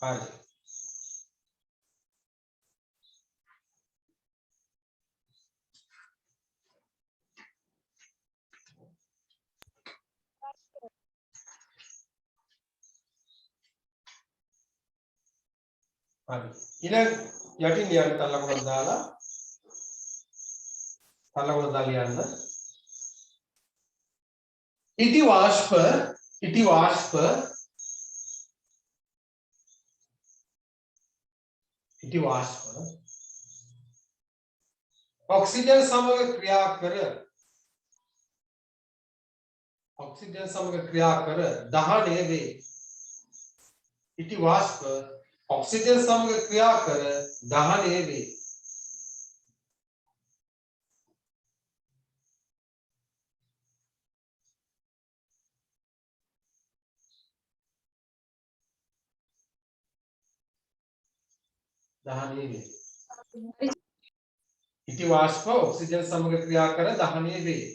[SPEAKER 1] හරි. ඊළඟ යටින් ලියන්න තලකුණක් දාලා ලියන්න. ඉටි වාෂ්ප ඔක්සිජන් සමග ක්‍රියා කර දහනය වේ. ඉටි වාෂ්ප ඔක්සිජන් සමග ක්‍රියා කර දහනය වේ. ඉටි වාෂ්ප ඔක්සිජන් සමග ක්‍රියා කර දහනය වේ.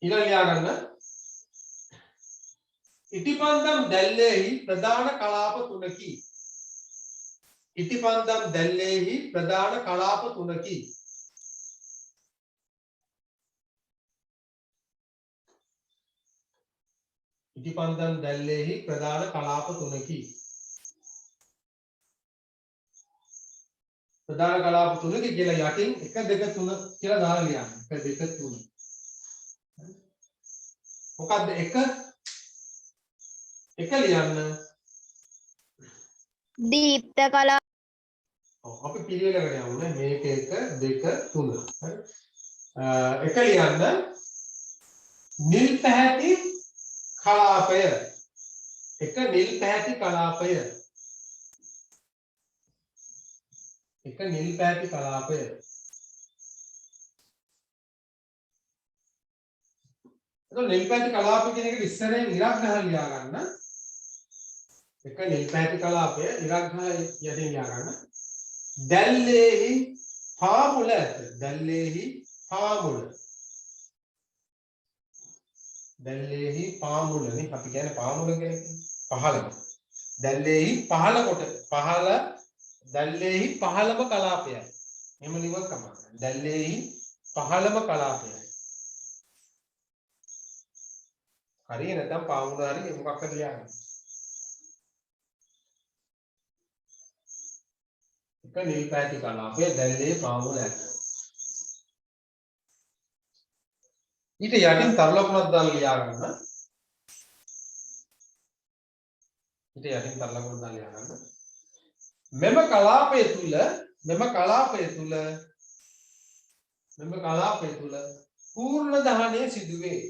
[SPEAKER 1] ඊළඟ ලියා ගන්න. ඉටිපන්දම් දැල්ලේහි ප්‍රධාන කලාප තුනකි. ඉටිපන්දම් දැල්ලේහි ප්‍රධාන කලාප තුනකි. ඉටිපන්දම් දැල්ලේහි ප්‍රධාන කලාප තුනකි. ප්‍රධාන කලාප තුනකි කියලා යටින් 1 2 3 කියලා දාලා ලියන්න. 1 2 3. මොකද්ද 1 ලියන්න.
[SPEAKER 4] දීප්ත කලා
[SPEAKER 1] අපි පිළිවෙලකට යමු නේ. මේක 1 2 3. හරි. 1 ලියන්න. නිල් පැහැති කලාපය. 1 නිල් පැහැති කලාපය. එක නිල් පැහැති කලාපය. එතකොට නිල් පැහැති කලාපය කියන එකට ඉස්සරහින් ඉරක් ගහලා ලියා ගන්න. එක නිල් පැහැති කලාපය ඉරක් ගහලා යටින් ලියා ගන්න. දැල්ලේහි පාමුල ඇත. දැල්ලේහි පාමුල. දැල්ලේහි පාමුලනේ අපි කියන්නේ පාමුල කියන්නේ පහළම. දැල්ලේහි පහළ කොට පහළ දැල්ලේහි පහළම කලාපයයි. එහෙම ලියුවත් කමක් නැහැ. දැල්ලේහි පහළම කලාපයයි. හරි නැත්නම් පාමුල හරි මොකක් හරි ලියන්න. එක නිල් පැහැති කලාපය දැල්ලේහි පාමුල ඇත. ඊට යටින් තර ලකුණක් දාලා ලියා ගන්න. ඊට යටින් තර ලකුණක් දාලා ලියා ගන්න. මෙම කලාපය තුල පූර්ණ දහනය සිදුවේ.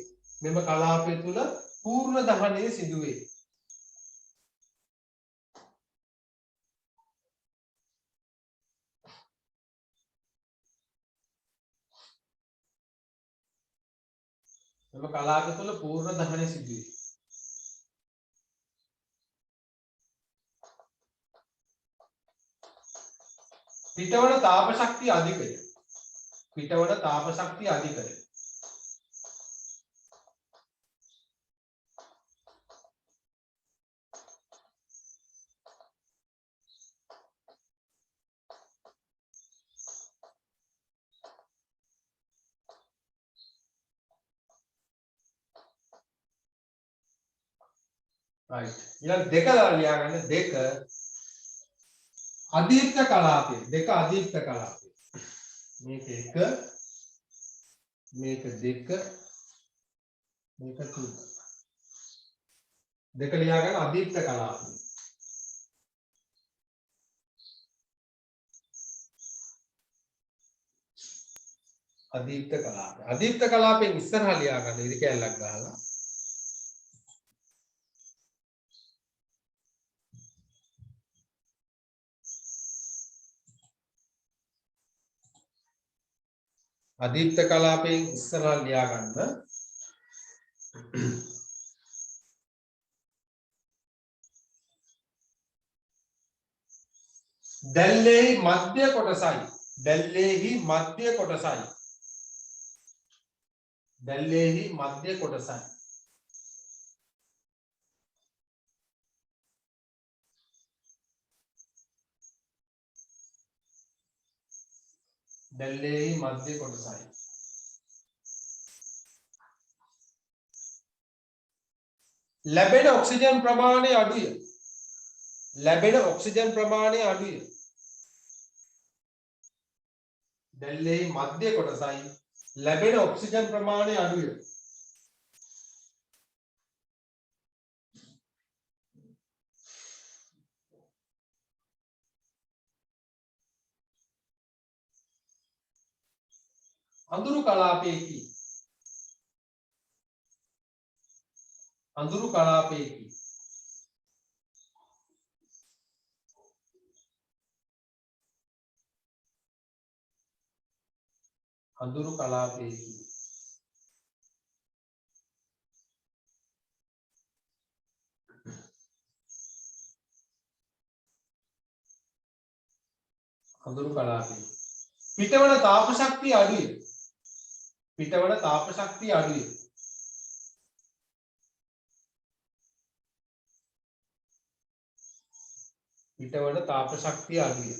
[SPEAKER 1] මෙම කලාපය තුල පූර්ණ දහනය සිදුවේ. මෙම කලාපය තුල පූර්ණ දහනය සිදුවේ. පිටවන තාප ශක්තිය අධිකය. පිටවන තාප ශක්තිය අධිකය. right. ඊළඟ දෙක දාලා ලියා ගන්න. දෙක අදීප්ත කලාපය. දෙක අදීප්ත කලාපය. මේක එක මේක දෙක මේක තුන. දෙක ලියා ගන්න අදීප්ත කලාපය. අදීප්ත කලාපය. අදීප්ත කලාපයෙන් ඉස්සරහා ලියා ගන්න ඉරි කැල්ලක් ගහලා. අදීප්ත කලාපයෙන් ඉස්සරහා ලියා ගන්න. දැල්ලේහි මධ්‍ය කොටසයි. දැල්ලේහි මධ්‍ය කොටසයි. දැල්ලේහි මධ්‍ය කොටසයි. දැල්ලේහි මධ්‍ය කොටසයි. ලැබෙන ඔක්සිජන් ප්‍රමාණය අඩුය. ලැබෙන ඔක්සිජන් ප්‍රමාණය අඩුය. දැල්ලේහි මධ්‍ය කොටසයි. ලැබෙන ඔක්සිජන් ප්‍රමාණය අඩුය. අඳුරු කලාපයේකි. අඳුරු කලාපයේකි. අඳුරු කලාපයේකි. අඳුරු කලාපයේකි. පිටවන තාප ශක්තිය අඩුයි. පිටවන තාප ශක්තිය අඩුයි. පිටවන තාප ශක්තිය අඩුයි.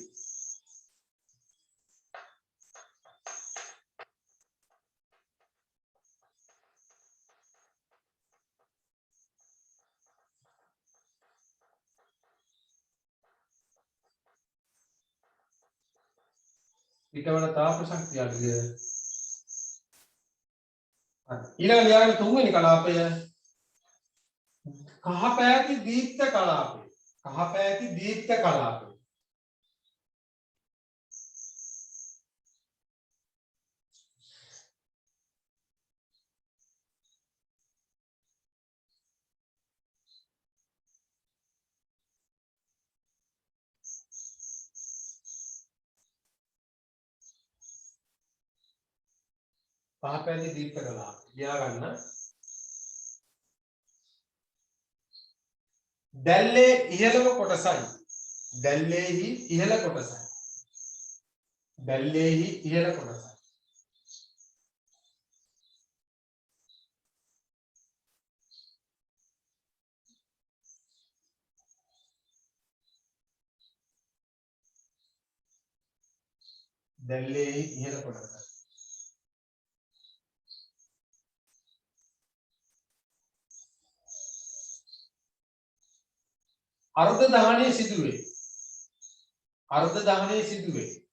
[SPEAKER 1] පිටවන තාප ශක්තිය අඩුයි. ඊළඟ ලියාගෙන තුන්වෙනි කලාපය කහ පැහැති දීප්ත කලාපය. කහ පැහැති දීප්ත කලාපය. පහපැදි දීප්ත කලාප ලියා ගන්න. දැල්ලේ ඉහළම කොටසයි. දැල්ලේහි ඉහළ කොටසයි. දැල්ලේහි ඉහළ කොටසයි. දැල්ලේහි ඉහළ කොටසයි. අර්ධ දහනය සිදුවේ. අර්ධ දහනය සිදුවේ.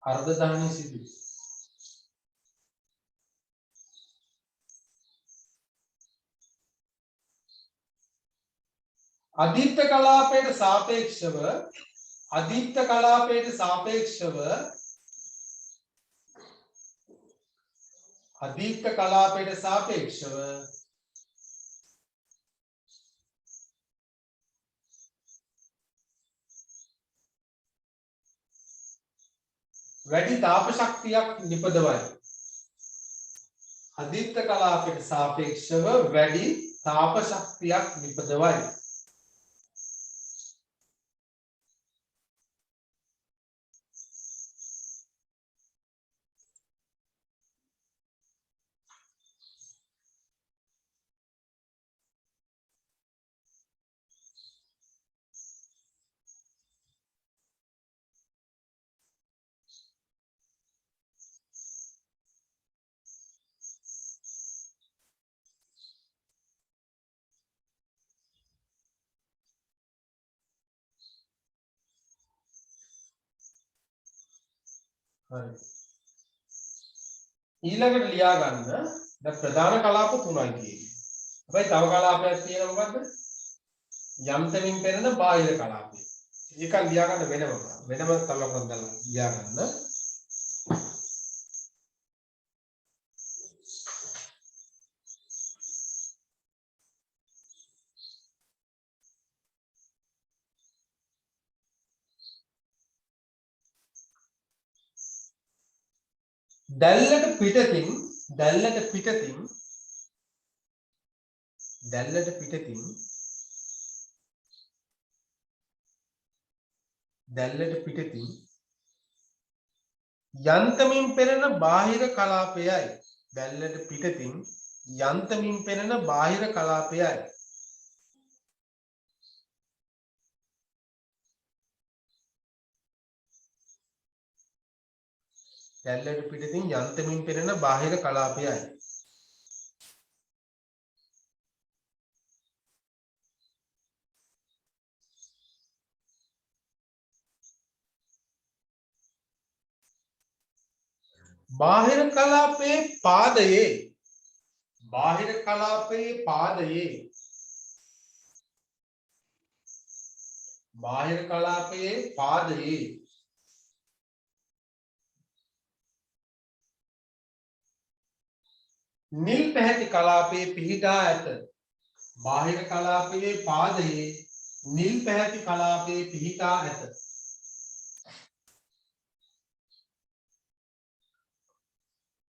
[SPEAKER 1] අර්ධ දහනය සිදුවේ. අදීප්ත කලාපයට සාපේක්ෂව අදීප්ත කලාපයට සාපේක්ෂව අදීප්ත කලාපයට සාපේක්ෂව වැඩි තාප ශක්තියක් නිපදවයි. අදීප්ත කලාපයට සාපේක්ෂව වැඩි තාප ශක්තියක් නිපදවයි. හරි. ඊළඟට ලියා ගන්න දැන් ප්‍රධාන කලාප තුනයි තියෙන්නේ. හැබැයි තව කලාපයක් තියෙනවා මොකද්ද? යම්තමින් පෙනෙන බාහිර කලාපය. ඒක ලියා ගන්න වෙනම කලාපයක් දාලා ලියා ගන්න. දැල්ලට පිටතින් යන්තමින් පෙනෙන බාහිර කලාපයයි. දැල්ලට පිටතින් යන්තමින් පෙනෙන බාහිර කලාපයයි. දැල්ලට පිටතින් යන්තමින් පෙනෙන බාහිර කලාපයයි. බාහිර කලාපයේ පාදයේ නිල් පැහැති කලාපයේ පිහිටා ඇත. බාහිර කලාපයේ පාදයේ නිල් පැහැති කලාපයේ පිහිටා ඇත.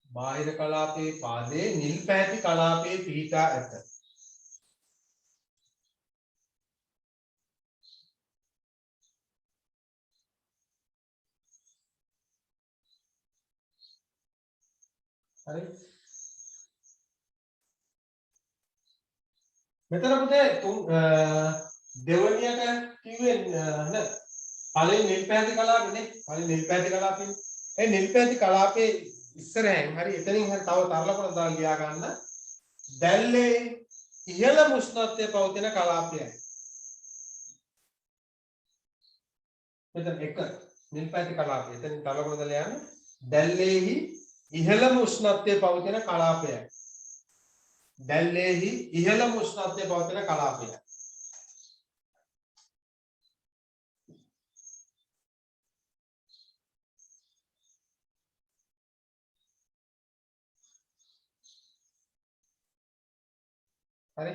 [SPEAKER 1] බාහිර කලාපයේ පාදයේ නිල් පැහැති කලාපයේ පිහිටා ඇත. හරි. මෙතන පුතේ දෙවනියට කිව්වේ නේද? පළවෙනි නිල් පැහැති කලාපනේ. පළවෙනි නිල් පැහැති කලාපේ. ඒ නිල් පැහැති කලාපේ ඉස්සරහෙන් හරි එතනින් හරි තව තරල කොට දාලා ලියා ගන්න. දැල්ලේ ඉහළම උෂ්ණත්වයේ පවතින කලාපයයි. මෙතන එක නිල් පැහැති කලාපය. එතනින් තරල කොට දාලා යන්න. දැල්ලේහි ඉහළම උෂ්ණත්වයේ පවතින කලාපයයි. දැල්ලේහි ඉහළම උෂ්ණත්වයේ පවතින කලාපයයි. හරි.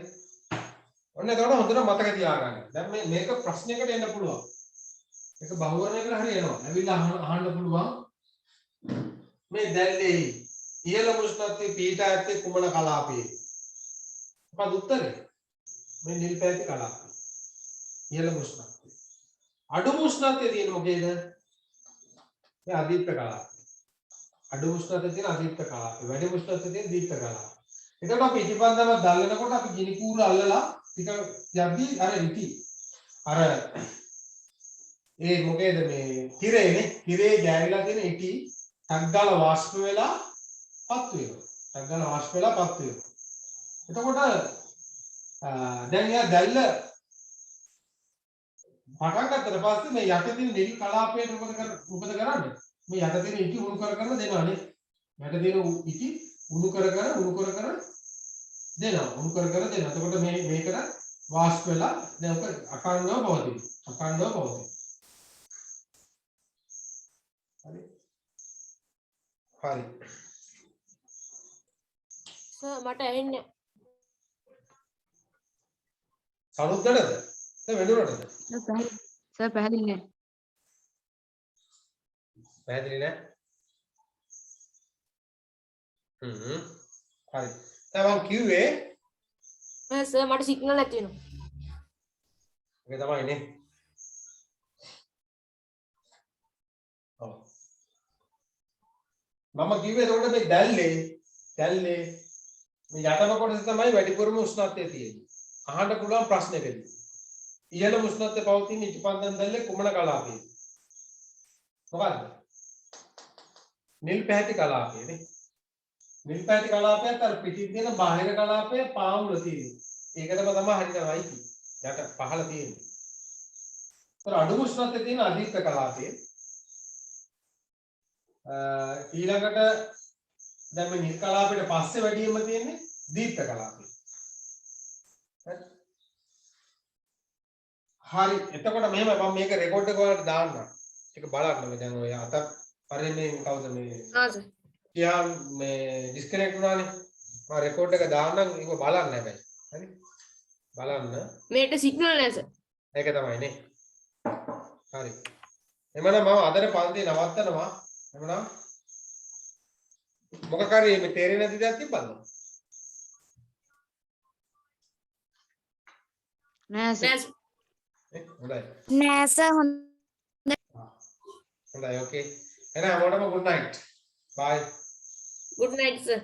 [SPEAKER 1] ඔන්න එතකොට හොඳට මතක තියාගන්න. දැන් මේක ප්‍රශ්නයකට එන්න පුළුවන්. මේක බහුවර්ණයකට හරි එනවා. ඇවිල්ලා අහන්න පුළුවන්. මේ දැල්ලේ ඉහළ මුෂ්ණත්වයේ පීඨා ඇත්තේ කුමන කලාපයේ? මොකද උත්තරේ? මේ නිල් පැහැති කලාපය. ඉහළ මුෂ්ණත්වය. අඩු මුෂ්ණත්වයේ තියෙන මොකේද? මේ අදීප්ත කලාපය. අඩු මුෂ්ණත්වයේ තියෙන අදීප්ත කලාපය. වැඩි මුෂ්ණත්වයේ තියෙන දීප්ත කලාපය. එතකොට අපි ඉටිපන්දම දැල්ලනකොට අපි ගිනි කූර අල්ලලා ටික යද්දී අර ඉටි අර ඒ මොකේද මේ තිරේනේ තිරේ ගෑවිලා තියෙන ඉටි ටග්ගල වාෂ්ප වෙලා පත් වෙනවා. ටග්ගල වාෂ්ප වෙලා පත් වෙනවා. එතකොට දැන් යා දැල්ල පටන් ගත්තට පස්සේ මේ යට තියෙන නිල් කලාපයට මොකද කරන්නේ? මේ යට තියෙන ඉටි උණු කර දෙනවානේ. යට තියෙන ඉටි උණු කර දෙනවා. උණු කර දෙනවා. එතකොට මේකට වාෂ්ප වෙලා දැන් ඔක අඛණ්ඩව පවතින. හරි.
[SPEAKER 3] සර් මට ඇහෙන්නේ
[SPEAKER 1] සරුද්දටද? දැන් වෙනුරටද?
[SPEAKER 2] සර් පැහැදිලි නෑ.
[SPEAKER 1] පැහැදිලි නෑ. හරි. දැන් මම කිව්වේ
[SPEAKER 3] නෑ සර් මට සිග්නල් නැති වෙනවා.
[SPEAKER 1] ඒක තමයිනේ. ඔව්. මම කිව්වේ එතකොට මේ දැල්ලේ මේ යටම කොටස තමයි වැඩිපුරම උෂ්ණත්වය තියෙන්නේ. අහන්න පුළුවන් ප්‍රශ්නෙකදී. ඉහළ උෂ්ණත්වය පවතින ඉටිපන්දම් දැල්ලේ කුමන කලාපයේද? මොකද්ද? නිල් පැහැති කලාපයනේ. නිල් පැහැති කලාපයත් අර පිටින් තියෙන බාහිර කලාපය පාමුල තියෙන්නේ. ඒකටම තමයි හරියටමයි යට පහළ තියෙන්නේ. ඒතර අඩු උෂ්ණත්වයේ තියෙන අධික කලාපයේ ඊළඟට දැන් මේ නිල් කලාපයට පස්සේ වැඩිම තියෙන්නේ දීප්ත කලාපය. හරි. එතකොට මෙහෙම මම මේක රෙකෝඩ් එක වලට දාන්නම්. ඒක බලන්න මේ දැන් ඔය අත පරිමේ කවුද මේ
[SPEAKER 3] සර්.
[SPEAKER 1] කියා මේ ඩිස්කනෙක්ට් වුණානේ. මම රෙකෝඩ් එක දාන්නම් ඒක බලන්න හැබැයි. හරි. බලන්න.
[SPEAKER 3] මේට සිග්නල් නැහැ සර්.
[SPEAKER 1] ඒක තමයිනේ. හරි. එමනම් මම අදට පන්තිය නවත්තනවා. එමනම් මොකක් හරි මේ තේරෙන්නේ නැති දෙයක් තිබ්බද?
[SPEAKER 2] නෑ සර්.
[SPEAKER 3] නෑ සර්.
[SPEAKER 1] හොඳයි.
[SPEAKER 4] නෑ සර්
[SPEAKER 1] හොඳයි. ඕකේ. එහෙනම් හැමෝටම good night. bye.
[SPEAKER 3] good night sir.